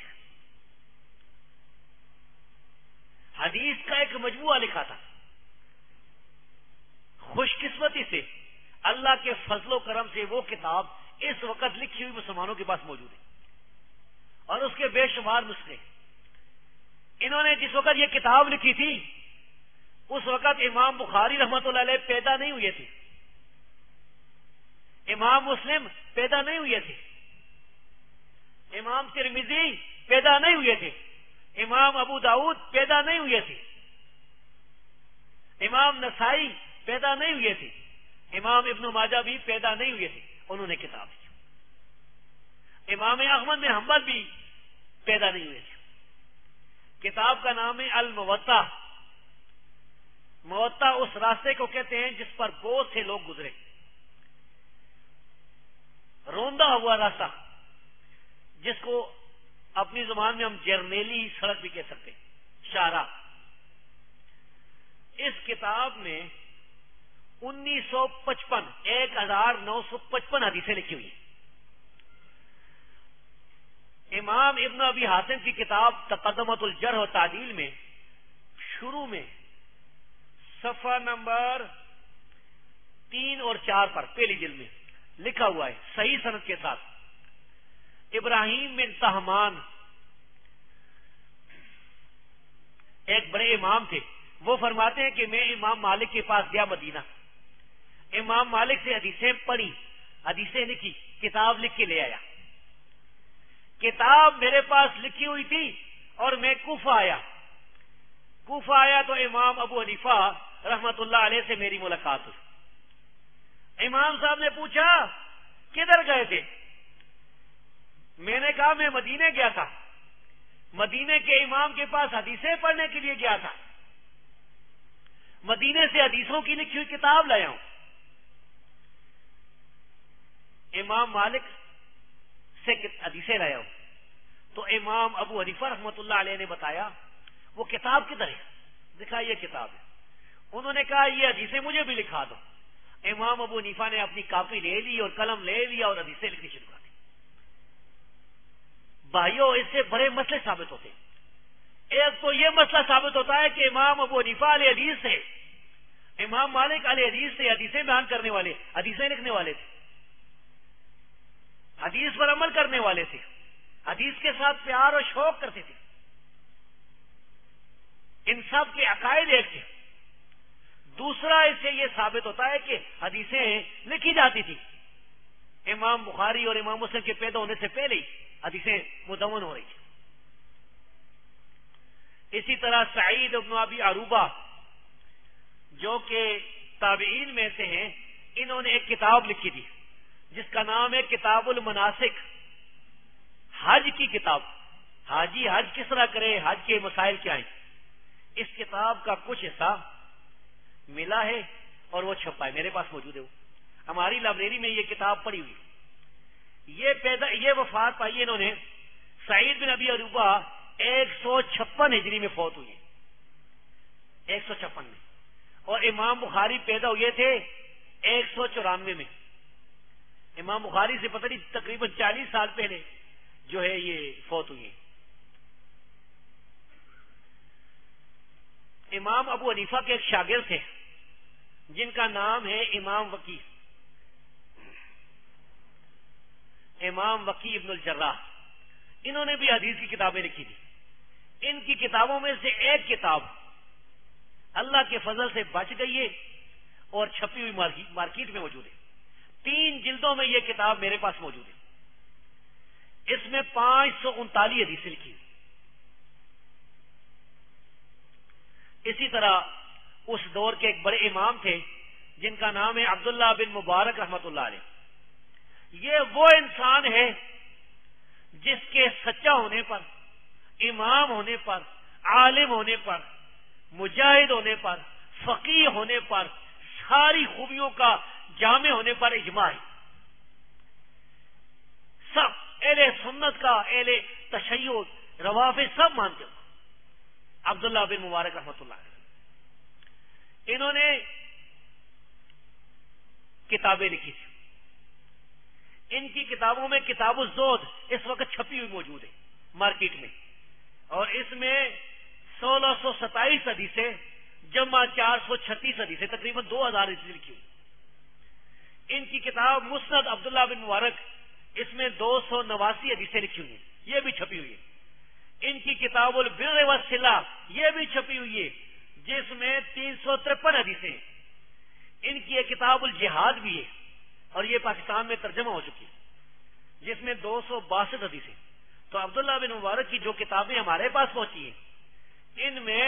حدیث کا ایک مجموعہ لکھا تھا۔ خوش قسمتی سے اللہ کے فضل و کرم سے وہ کتاب اس وقت لکھی ہوئی مسلمانوں کے پاس موجود ہے، اور اس کے بے شمار نسخے۔ انہوں نے جس وقت یہ کتاب لکھی تھی اس وقت امام بخاری رحمت اللہ علیہ پیدا نہیں ہوئے تھے، امام مسلم پیدا نہیں ہوئے تھے، امام ترمذی پیدا نہیں ہوئے تھے، امام ابو داؤد پیدا نہیں ہوئے تھے، امام نسائی پیدا نہیں ہوئے تھے، امام ابن ماجہ بھی پیدا نہیں ہوئے تھے، انہوں نے کتاب لکھی۔ امام احمد بن حنبل بھی پیدا نہیں ہوئے تھے۔ کتاب کا نام ہے الموطا۔ موطا اس راستے کو کہتے ہیں جس پر بہت سے لوگ گزرے، روندا ہوا راستہ، جس کو اپنی زبان میں ہم جرنیلی سڑک بھی کہہ سکتے ہیں، شاہراہ۔ اس کتاب میں 1955 حدیثیں لکھی ہوئی ہیں۔ امام ابن ابی حاتم کی کتاب تقدمۃ الجرح و تعدیل میں شروع میں صفحہ نمبر 3 اور 4 پر پہلی جلد میں لکھا ہوا ہے صحیح سند کے ساتھ، ابراہیم بن طہمان ایک بڑے امام تھے، وہ فرماتے ہیں کہ میں امام مالک کے پاس گیا مدینہ، امام مالک سے حدیثیں پڑھی، حدیثیں لکھی، کتاب لکھ کے لے آیا۔ کتاب میرے پاس لکھی ہوئی تھی اور میں کوفہ آیا۔ کوفہ آیا تو امام ابو حنیفہ رحمت اللہ علیہ سے میری ملاقات ہوئی۔ امام صاحب نے پوچھا کدھر گئے تھے؟ میں نے کہا میں مدینے گیا تھا، مدینے کے امام کے پاس حدیثیں پڑھنے کے لیے گیا تھا، مدینے سے حدیثوں کی لکھی ہوئی کتاب لایا ہوں۔ امام مالک سے حدیثیں لایا ہوں۔ تو امام ابو حنیفہ رحمت اللہ علیہ نے بتایا وہ کتاب کدھر ہے؟ دکھا یہ کتاب ہے۔ انہوں نے کہا یہ حدیثیں مجھے بھی لکھا دو۔ امام ابو حنیفہ نے اپنی کاپی لے لی اور قلم لے لیا اور حدیثیں لکھنی شروع کر دی۔ بھائیوں، اس سے بڑے مسئلے ثابت ہوتے ہیں۔ ایک تو یہ مسئلہ ثابت ہوتا ہے کہ امام ابو حنیفہ علیہ حدیث سے، امام مالک علیہ حدیث سے حدیثیں بیان کرنے والے، حدیثیں لکھنے والے تھے، حدیث پر عمل کرنے والے تھے، حدیث کے ساتھ پیار اور شوق کرتے تھے، ان سب کے عقائد ایک تھے۔ دوسرا اس سے یہ ثابت ہوتا ہے کہ حدیثیں لکھی جاتی تھی، امام بخاری اور امام مسلم کے پیدا ہونے سے پہلے ہی حدیثیں مدون ہو رہی تھی۔ اسی طرح سعید بن ابی عروبہ جو کہ تابعین میں سے ہیں، انہوں نے ایک کتاب لکھی تھی جس کا نام ہے کتاب المناسک، حج کی کتاب۔ حاجی حج کس طرح کرے، حج کے مسائل کیا ہیں۔ اس کتاب کا کچھ حصہ ملا ہے اور وہ چھپا ہے، میرے پاس موجود ہے وہ، ہماری لائبریری میں یہ کتاب پڑی ہوئی. یہ وفات پائی انہوں نے سعید بن ابی عروبہ 156 ہجری میں فوت ہوئی، 156 میں. اور امام بخاری پیدا ہوئے تھے 194 میں. امام بخاری سے پتہ نہیں تقریباً 40 سال پہلے جو ہے یہ فوت ہوئی. امام ابو حنیفہ کے ایک شاگرد تھے جن کا نام ہے امام وکی ابن الجراح. انہوں نے بھی حدیث کی کتابیں لکھی تھی. ان کی کتابوں میں سے ایک کتاب اللہ کے فضل سے بچ گئی ہے اور چھپی ہوئی مارکیٹ میں موجود ہے. 3 جلدوں میں یہ کتاب میرے پاس موجود ہے. اس میں 539 حدیثیں لکھی ہوئی. اسی طرح اس دور کے ایک بڑے امام تھے جن کا نام ہے عبداللہ بن مبارک رحمت اللہ علیہ. یہ وہ انسان ہے جس کے سچا ہونے پر، امام ہونے پر، عالم ہونے پر، مجاہد ہونے پر، فقیہ ہونے پر، ساری خوبیوں کا جامع ہونے پر اجماع ہے. سب اہل سنت کا، اہل تشیع، روافض سب مانتے ہو. عبداللہ بن مبارک رحمت اللہ علیہ انہوں نے کتابیں لکھی تھی. ان کی کتابوں میں کتاب الزہد اس وقت چھپی ہوئی موجود ہے مارکیٹ میں، اور اس میں 1627 حدیثیں جمع 436 حدیثیں، تقریباً 2000 حدیثیں لکھی ہوئی. ان کی کتاب مسند عبداللہ بن مبارک، اس میں 289 حدیثیں لکھی ہوئی ہیں، یہ بھی چھپی ہوئی ہے. ان کی کتاب البر والصلہ یہ بھی چھپی ہوئی ہے جس میں 353 حدیثیں ہیں. ان کی ایک کتاب الجہاد بھی ہے اور یہ پاکستان میں ترجمہ ہو چکی ہے جس میں 262 حدیثیں. تو عبداللہ بن مبارک کی جو کتابیں ہمارے پاس پہنچی ہیں ان میں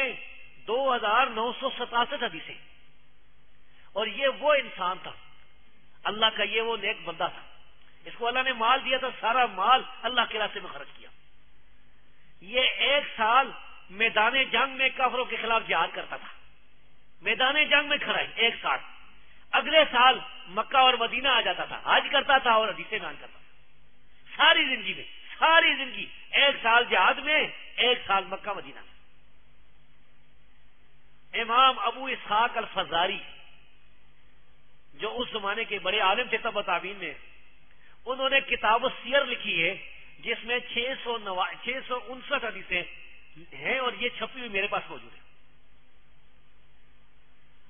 2967 حدیثیں. اور یہ وہ انسان تھا اللہ کا، یہ وہ نیک بندہ تھا. اس کو اللہ نے مال دیا تھا، سارا مال اللہ کے راستے میں خرچ کیا. یہ 1 سال میدان جنگ میں کافروں کے خلاف جہاد کرتا تھا، میدان جنگ میں کھڑا ہے 1 سال. اگلے سال مکہ اور مدینہ آ جاتا تھا، حج کرتا تھا اور حدیثیں بیان کرتا تھا. ساری زندگی 1 سال جہاد میں، 1 سال مکہ مدینہ میں. امام ابو اسحاق الفزاری جو اس زمانے کے بڑے عالم تھے تبع تابعین میں، انہوں نے کتاب السیر لکھی ہے جس میں 659 حدیثیں ہیں اور یہ چھپی ہوئی میرے پاس موجود ہے.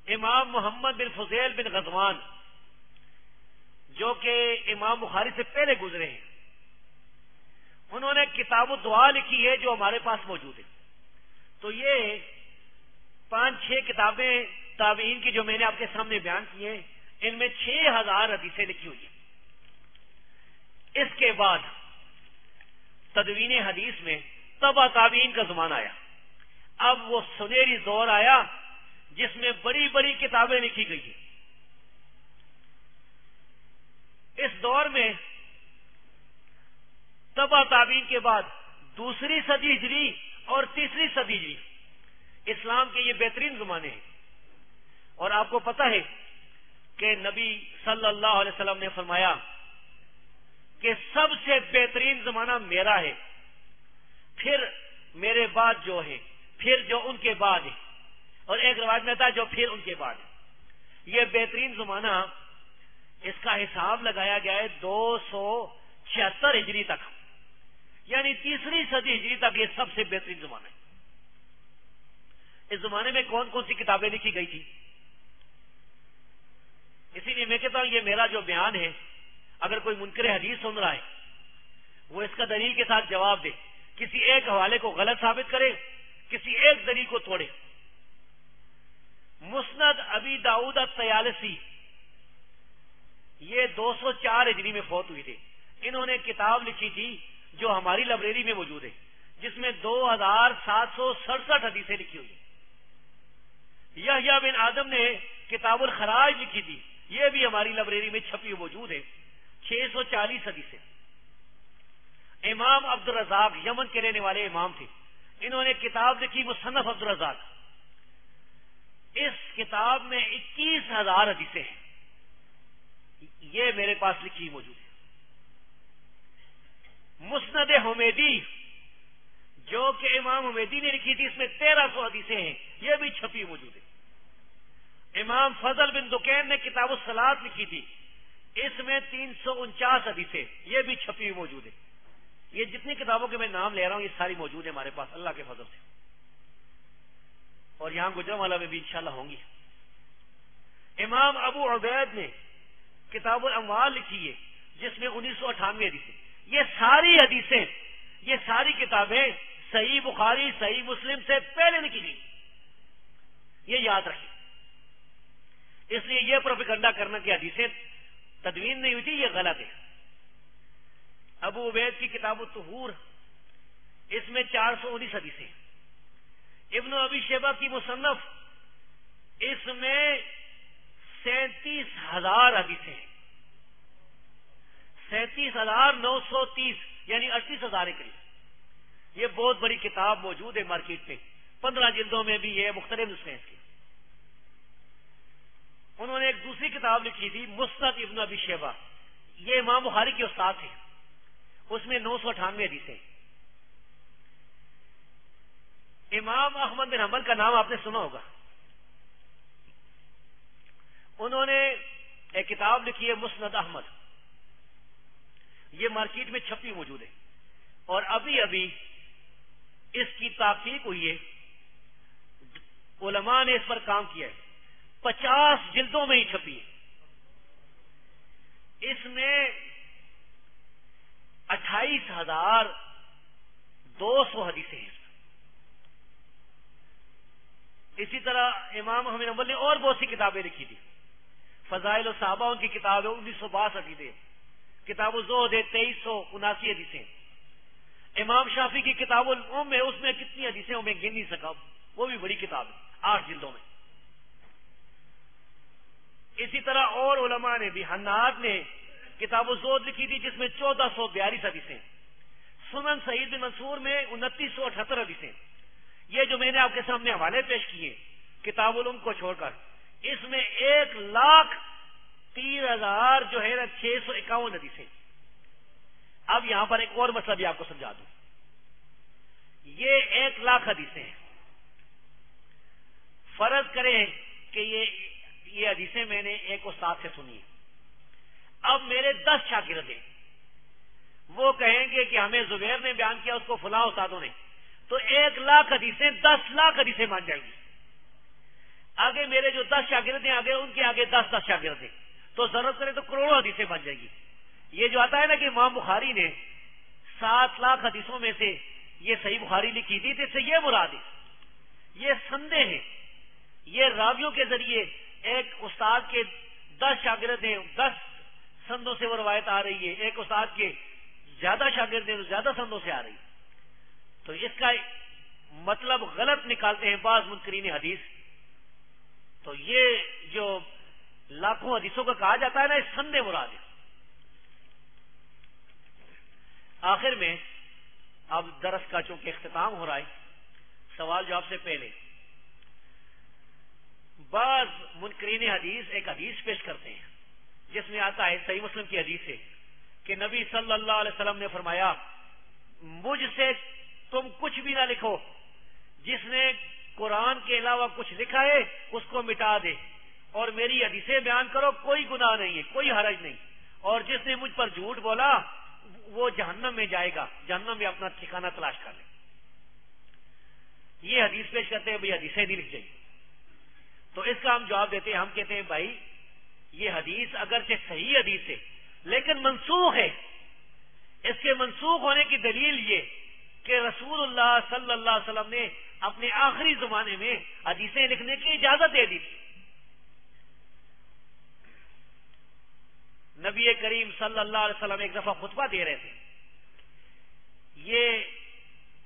امام محمد بن فضیل بن غزوان جو کہ امام بخاری سے پہلے گزرے ہیں، انہوں نے کتاب الدعا لکھی ہے جو ہمارے پاس موجود ہے. تو یہ 5-6 کتابیں تابعین کی جو میں نے آپ کے سامنے بیان کی ہیں، ان میں 6000 حدیثیں لکھی ہوئی ہیں. اس کے بعد تدوین حدیث میں تبع تابعین کا زمانہ آیا. اب وہ سنہری دور آیا جس میں بڑی بڑی کتابیں لکھی گئی ہیں. اس دور میں تبع تابعین کے بعد 2ری صدی ہجری اور 3ری صدی ہجری اسلام کے یہ بہترین زمانے ہیں. اور آپ کو پتہ ہے کہ نبی صلی اللہ علیہ وسلم نے فرمایا کہ سب سے بہترین زمانہ میرا ہے، پھر میرے بعد جو ہے، پھر جو ان کے بعد ہے، اور ایک روایت میں تھا جو پھر ان کے بعد ہے. یہ بہترین زمانہ اس کا حساب لگایا گیا ہے 276 ہجری تک، یعنی 3ری صدی ہجری تک یہ سب سے بہترین زمانہ ہے. اس زمانے میں کون کون سی کتابیں لکھی گئی تھی؟ اسی لیے میں کہتا ہوں یہ میرا جو بیان ہے، اگر کوئی منکر حدیث سن رہا ہے وہ اس کا دلیل کے ساتھ جواب دے، کسی ایک حوالے کو غلط ثابت کرے، کسی ایک دلیل کو توڑے. مسند ابی داؤد الطیالسی یہ 204 ہجری میں فوت ہوئی تھی. انہوں نے کتاب لکھی تھی جو ہماری لائبریری میں موجود ہے جس میں 2767 حدیثیں لکھی ہوئی. یحییٰ بن آدم نے کتاب الخراج لکھی تھی، یہ بھی ہماری لائبریری میں چھپی ہوئی موجود ہے، 640 حدیثیں. امام عبد الرزاق یمن کے رہنے والے امام تھے، انہوں نے کتاب لکھی مصنف عبد الرزاق. اس کتاب میں 21,000 حدیثیں ہیں. یہ میرے پاس لکھی موجود ہے. مسند حمیدی جو کہ امام حمیدی نے لکھی تھی، اس میں 1300 حدیثیں ہیں، یہ بھی چھپی موجود ہے. امام فضل بن دکین نے کتاب الصلاۃ لکھی تھی، اس میں 349 حدیثیں، یہ بھی چھپی موجود ہے. یہ جتنی کتابوں کے میں نام لے رہا ہوں یہ ساری موجود ہیں ہمارے پاس اللہ کے فضل سے، اور یہاں گجرانوالہ میں بھی انشاءاللہ ہوں گی. امام ابو عبید نے کتاب الاموال لکھی ہے جس میں 1998 حدیثیں. یہ ساری حدیثیں، یہ ساری کتابیں صحیح بخاری صحیح مسلم سے پہلے لکھی گئی، یہ یاد رکھیں. اس لیے یہ پروپیگنڈا کرنا کہ حدیثیں تدوین نہیں ہوئی تھی، یہ غلط ہے. ابو عبید کی کتاب الطہور، اس میں 419 حدیثیں. ابن ابی شیبہ کی مصنف، اس میں 37,000 حدیثیں ہیں، 37,930 یعنی 38,000 کے قریب. یہ بہت بڑی کتاب موجود ہے مارکیٹ میں، 15 جلدوں میں بھی یہ مختلف نسخے ہیں اس کے. انہوں نے ایک دوسری کتاب لکھی تھی مسند ابن ابی شیبہ، یہ امام بخاری کے استاد تھے، اس میں 998 حدیثیں. امام احمد بن حنبل کا نام آپ نے سنا ہوگا، انہوں نے ایک کتاب لکھی ہے مسند احمد، یہ مارکیٹ میں چھپی موجود ہے، اور ابھی ابھی اس کی تحقیق ہوئی ہے، علماء نے اس پر کام کیا ہے، 50 جلدوں میں ہی چھپی ہے. اس میں 28,200 حدیثیں ہیں. اسی طرح امام احمد بن حنبل نے اور بہت سی کتابیں لکھی تھی. فضائل الصحابہ ان کی کتاب ہے، 1962 حدیثیں. کتاب الزہد ہے، 2379 حدیثیں. امام شافعی کی کتاب الام ہے، اس میں کتنی حدیثیں میں گن نہیں سکا، وہ بھی بڑی کتاب ہے، 8 جلدوں میں. اسی طرح اور علماء نے بھی، حناد نے کتاب الزہد لکھی تھی جس میں 1442 حدیثیں. سنن سعید بن منصور میں 2978 حدیثیں. یہ جو میں نے آپ کے سامنے حوالے پیش کیے کتاب الام کو چھوڑ کر، اس میں 1,03,000 جو ہے 651 حدیثیں. اب یہاں پر ایک اور مسئلہ بھی آپ کو سمجھا دوں. یہ 1,00,000 حدیثیں ہیں. فرض کریں کہ یہ حدیثیں میں نے ایک استاد سے سنی. اب میرے 10 شاگرد ہیں، وہ کہیں گے کہ ہمیں زبیر نے بیان کیا، اس کو فلاں استادوں نے، تو 1,00,000 حدیثیں 10,00,000 حدیثیں مان جائیں گی. آگے میرے جو 10 شاگرد ہیں، آگے ان کے آگے 10 شاگرد ہیں، تو ضرورت کرے تو کروڑوں حدیثیں بن جائیں گی. یہ جو آتا ہے نا کہ امام بخاری نے 7,00,000 حدیثوں میں سے یہ صحیح بخاری لکھی تھی، تو اس سے یہ مراد ہے، یہ سندیں ہیں، یہ راویوں کے ذریعے ایک استاد کے 10 شاگرد ہیں، 10 سندوں سے وہ روایت آ رہی ہے، ایک استاد کے زیادہ شاگرد ہیں تو زیادہ سندوں سے آ رہی ہے. تو اس کا مطلب غلط نکالتے ہیں بعض منکرین حدیث. تو یہ جو لاکھوں حدیثوں کا کہا جاتا ہے نا، اس سندیں مراد ہے. آخر میں اب درس کا چونکہ اختتام ہو رہا ہے، سوال جواب سے پہلے بعض منکرین حدیث ایک حدیث پیش کرتے ہیں جس میں آتا ہے، صحیح مسلم کی حدیث ہے کہ نبی صلی اللہ علیہ وسلم نے فرمایا، مجھ سے تم کچھ بھی نہ لکھو، جس نے قرآن کے علاوہ کچھ لکھا ہے اس کو مٹا دے، اور میری حدیثیں بیان کرو، کوئی گناہ نہیں ہے، کوئی حرج نہیں، اور جس نے مجھ پر جھوٹ بولا وہ جہنم میں جائے گا، جہنم میں اپنا ٹھکانہ تلاش کر لے. یہ حدیث پیش کرتے ہیں، بھائی حدیثیں نہیں لکھ جائیں. تو اس کا ہم جواب دیتے ہیں، ہم کہتے ہیں بھائی یہ حدیث اگرچہ صحیح حدیث ہے لیکن منسوخ ہے. اس کے منسوخ ہونے کی دلیل یہ کہ رسول اللہ صلی اللہ علیہ وسلم نے اپنے آخری زمانے میں حدیثیں لکھنے کی اجازت دے دی تھی. نبی کریم صلی اللہ علیہ وسلم ایک دفعہ خطبہ دے رہے تھے، یہ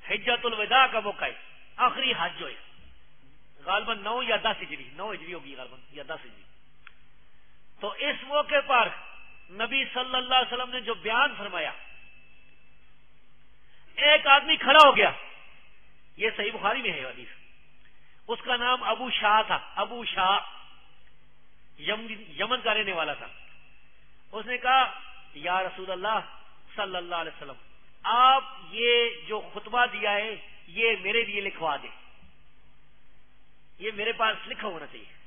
حجۃ الوداع کا موقع ہے، آخری حج جو ہے، غالباً 9 یا 10 ہجری، 9 ہجری ہوگی غالباً یا 10 ہجری. تو اس موقع پر نبی صلی اللہ علیہ وسلم نے جو بیان فرمایا، ایک آدمی کھڑا ہو گیا، یہ صحیح بخاری میں ہے حدیث، اس کا نام ابو شاہ تھا، ابو شاہ، یمن کا رہنے والا تھا۔ اس نے کہا یا رسول اللہ صلی اللہ علیہ وسلم، آپ یہ جو خطبہ دیا ہے یہ میرے لیے لکھوا دیں، یہ میرے پاس لکھا ہونا چاہیے۔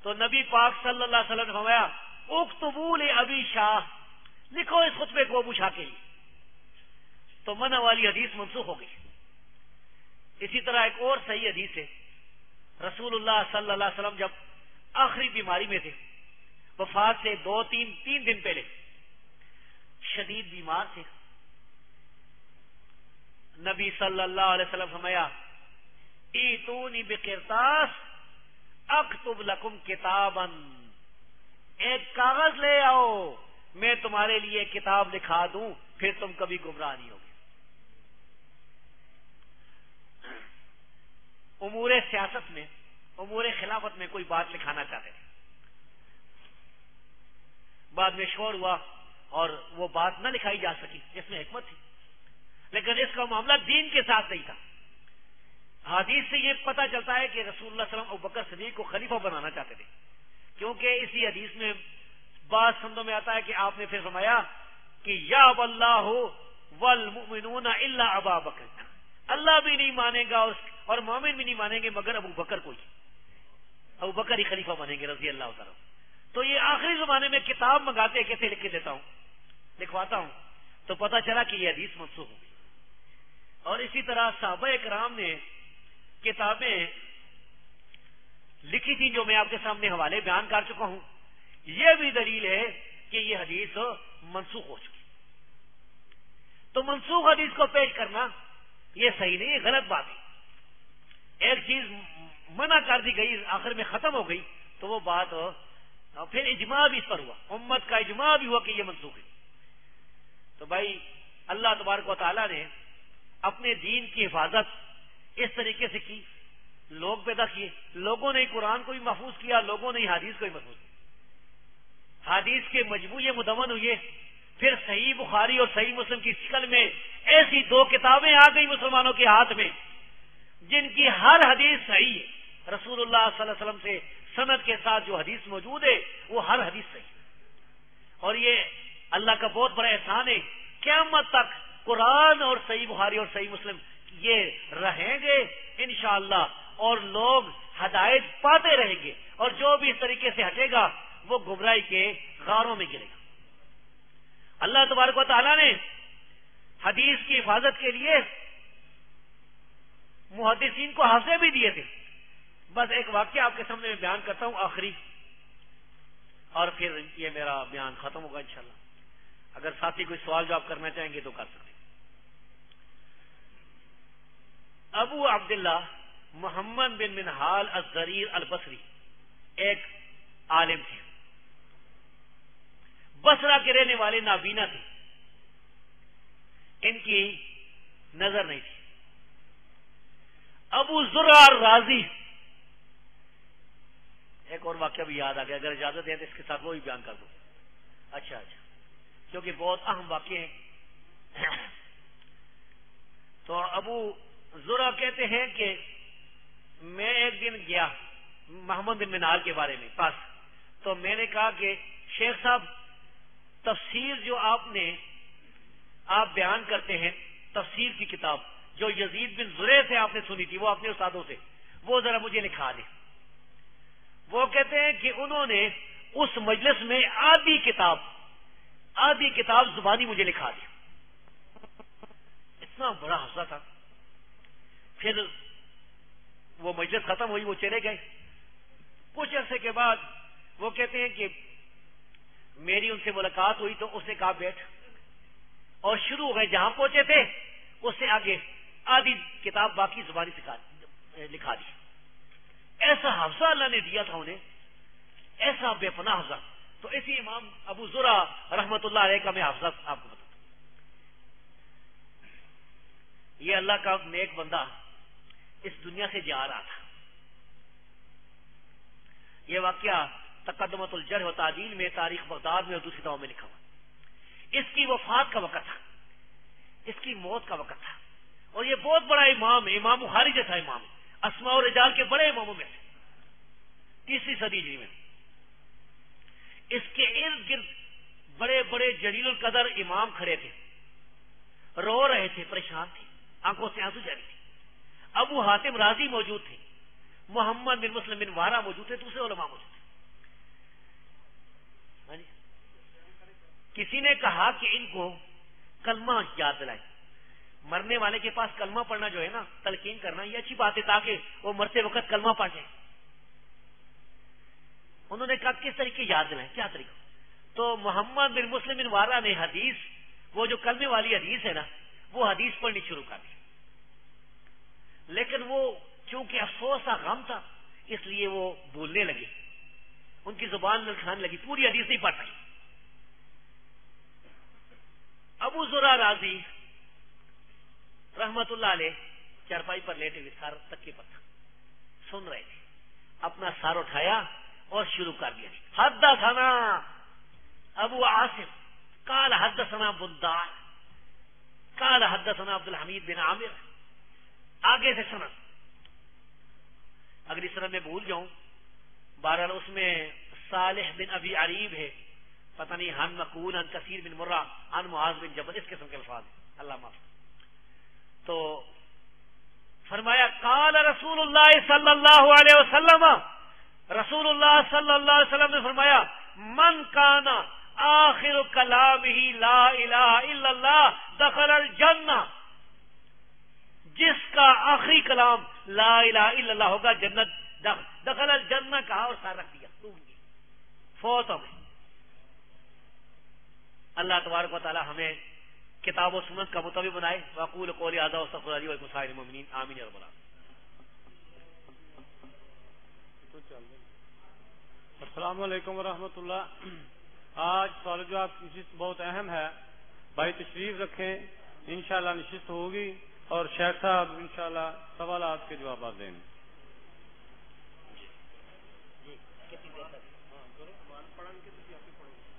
تو نبی پاک صلی اللہ علیہ وسلم نے فرمایا اکتبوا لابی شاہ، لکھو اس خطبے کو ابو شاہ کے لیے۔ تو منع والی حدیث منسوخ ہو گئی۔ اسی طرح ایک اور صحیح حدیث ہے، رسول اللہ صلی اللہ علیہ وسلم جب آخری بیماری میں تھے، وفات سے تین دن پہلے، شدید بیمار تھے، نبی صلی اللہ علیہ وسلم فرمایا ایتونی بقرطاس اکتب لکم کتابا، ایک کاغذ لے آؤ میں تمہارے لیے کتاب لکھا دوں، پھر تم کبھی گمراہ نہیں ہوگے۔ امور سیاست میں، امور خلافت میں کوئی بات لکھانا چاہتے تھے، بعد میں شور ہوا اور وہ بات نہ لکھائی جا سکی جس میں حکمت تھی، لیکن اس کا معاملہ دین کے ساتھ نہیں تھا۔ حدیث سے یہ پتہ چلتا ہے کہ رسول اللہ صلی اللہ علیہ وسلم ابوبکر صدیق کو خلیفہ بنانا چاہتے تھے، کیونکہ اسی حدیث میں بعض سندوں میں آتا ہے کہ آپ نے پھر فرمایا کہ یا اللہ والمؤمنون الا ابا بکر، اللہ بھی نہیں مانے گا اور مومن بھی نہیں مانیں گے مگر ابو بکر کو ہی، ابو بکر ہی خلیفہ بنیں گے رضی اللہ تعالیٰ۔ تو یہ آخری زمانے میں کتاب منگاتے کیسے لکھ کے دیتا ہوں، لکھواتا ہوں، تو پتہ چلا کہ یہ حدیث منسوخ ہو گئی۔ اور اسی طرح صحابہ کرام نے کتابیں لکھی تھی جو میں آپ کے سامنے حوالے بیان کر چکا ہوں، یہ بھی دلیل ہے کہ یہ حدیث منسوخ ہو چکی۔ تو منسوخ حدیث کو پیش کرنا یہ صحیح نہیں، یہ غلط بات ہے۔ ایک چیز منع کر دی گئی، آخر میں ختم ہو گئی، تو وہ بات پھر اجماع بھی اس پر ہوا، امت کا اجماع بھی ہوا کہ یہ منسوخ ہے۔ تو بھائی اللہ تبارک و تعالیٰ نے اپنے دین کی حفاظت اس طریقے سے کی، لوگ پیدا کیے، لوگوں نے قرآن کو بھی محفوظ کیا، لوگوں نے حدیث کو بھی محفوظ کیا، حدیث کے مجموعے مدون ہوئے، پھر صحیح بخاری اور صحیح مسلم کی شکل میں ایسی دو کتابیں آ گئی مسلمانوں کے ہاتھ میں جن کی ہر حدیث صحیح ہے، رسول اللہ صلی اللہ علیہ وسلم سے سند کے ساتھ جو حدیث موجود ہے وہ ہر حدیث صحیح ہے۔ اور یہ اللہ کا بہت بڑا احسان ہے، قیامت تک قرآن اور صحیح بخاری اور صحیح مسلم یہ رہیں گے انشاءاللہ، اور لوگ ہدایت پاتے رہیں گے، اور جو بھی اس طریقے سے ہٹے گا وہ گمراہی کے غاروں میں گرے گا۔ اللہ تبارک و تعالیٰ نے حدیث کی حفاظت کے لیے محدثین کو حوصلے بھی دیے تھے۔ بس ایک واقعہ آپ کے سامنے میں بیان کرتا ہوں آخری، اور پھر یہ میرا بیان ختم ہوگا انشاءاللہ۔ اگر ساتھی کوئی سوال جواب کرنا چاہیں گے تو کر سکتے ہیں۔ ابو عبداللہ محمد بن منہال الضریر البصری ایک عالم تھے، بصرہ کے رہنے والے نابینا تھے، ان کی نظر نہیں تھی۔ ابو زرع الرازی، ایک اور واقعہ بھی یاد آ گیا، اگر اجازت ہے تو اس کے ساتھ وہ بھی بیان کر دوں۔ اچھا کیونکہ بہت اہم واقعے ہیں۔ تو ابو زرع کہتے ہیں کہ میں ایک دن گیا محمد بن منہال کے بارے میں پاس، تو میں نے کہا کہ شیخ صاحب تفسیر جو آپ بیان کرتے ہیں، تفسیر کی کتاب جو یزید بن زریع سے آپ نے سنی تھی، وہ اپنے استادوں سے، وہ ذرا مجھے لکھا دیں۔ وہ کہتے ہیں کہ انہوں نے اس مجلس میں آدھی کتاب زبانی مجھے لکھا دی، اتنا بڑا حوصلہ تھا۔ پھر وہ مجلس ختم ہوئی، وہ چلے گئے۔ کچھ عرصے کے بعد وہ کہتے ہیں کہ میری ان سے ملاقات ہوئی تو اس نے کہا بیٹھ، اور شروع ہو گئے، جہاں پہنچے تھے اس سے آگے آدھی کتاب باقی زبانی سے لکھا دی۔ ایسا حافظہ اللہ نے دیا تھا انہیں، ایسا بے پناہ حافظہ۔ تو اسی امام ابو زرع رحمت اللہ علیہ کا میں حافظہ آپ کو بتاتا ہوں۔ یہ اللہ کا نیک بندہ اس دنیا سے جا رہا تھا۔ یہ واقعہ تقدمۃ الجرح و تعدیل میں، تاریخ بغداد میں اور دوسری کتابوں میں لکھا ہوا۔ اس کی وفات کا وقت تھا، اس کی موت کا وقت تھا، اور یہ بہت بڑا امام ہے، امام بخاری جیسا امام ہے، اسماء و رجال کے بڑے اماموں میں سے، 3 صدی ہجری میں۔ اس کے ارد گرد بڑے بڑے جلیل القدر امام کھڑے تھے، رو رہے تھے، پریشان تھے، آنکھوں سے آنسو جاری تھے۔ ابو حاتم رازی موجود تھے، محمد بن مسلم بن وارا موجود تھے، دوسرے علماء موجود تھے۔ کسی نے کہا کہ ان کو کلمہ یاد دلائیں، مرنے والے کے پاس کلمہ پڑھنا جو ہے نا، تلقین کرنا، یہ اچھی بات ہے تاکہ وہ مرتے وقت کلمہ پڑھ جائے۔ انہوں نے کہا کس طریقے یاد دلائیں، کیا طریقہ؟ تو محمد بن مسلم بن وارا نے حدیث، وہ جو کلمے والی حدیث ہے نا، وہ حدیث پڑھنی شروع کر دی۔ لیکن وہ چونکہ افسوس کا غم تھا، اس لیے وہ بولنے لگے، ان کی زبان للکھانے لگی، پوری حدیث نہیں پڑھ پائی۔ ابو زرع رازی رحمت اللہ علیہ چارپائی پر لیٹے ہوئے، سار تکے پر تھا، سن رہے تھے، اپنا سار اٹھایا اور شروع کر دیا، حدثنا ابو عاصم قال حدثنا بندار قال حدثنا عبد الحمید بن عامر، آگے سے سند، اگر اس طرح میں بھول جاؤں، بہرحال اس میں صالح بن ابی عریب ہے، پتہ نہیں ہن مکون ان کثیر بن مرہ ان معاذ بن جبل، اس قسم کے الفاظ ہیں، اللہ معاف۔ تو فرمایا قال رسول اللہ صلی اللہ علیہ وسلم، رسول اللہ صلی اللہ علیہ وسلم نے فرمایا من کانا آخر کلامہ لا الہ الا اللہ دخل الجنہ، جس کا آخری کلام لا الہ الا اللہ ہوگا جنت دخل الجنہ، کہا اور سار رکھ دیا، فوت ہو گئے۔ اللہ تبارک و تعالی ہمیں کتاب و سنت کا مطابق بنائے۔ واقول قولی ھذا واستغفر اللہ لی ولکم سائر المؤمنین، آمین یا رب العالمین۔ السلام علیکم ورحمۃ اللہ۔ آج سوال جواب کی نشست بہت اہم ہے، بھائی تشریف رکھیں، انشاءاللہ نشست ہوگی اور شیخ صاحب انشاءاللہ سوالات کے جوابات دیں گے۔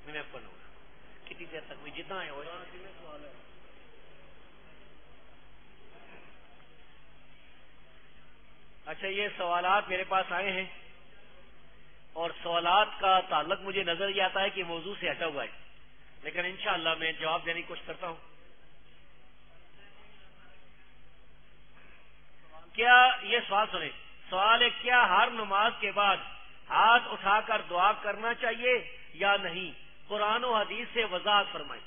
میں پڑھوں گا کتنی دیر تک، میں جتنا ہے اچھا، یہ سوالات میرے پاس آئے ہیں اور سوالات کا تعلق مجھے نظر یہ آتا ہے کہ موضوع سے ہٹا ہوا ہے، لیکن انشاءاللہ میں جواب دینے کی کوشش کرتا ہوں۔ کیا یہ سوال سنیں، سوال ہے کیا ہر نماز کے بعد ہاتھ اٹھا کر دعا کرنا چاہیے یا نہیں؟ قرآن و حدیث سے وضاحت فرمائیں۔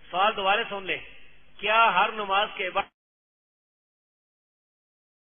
سوال دوبارہ سن لیں، کیا ہر نماز کے بعد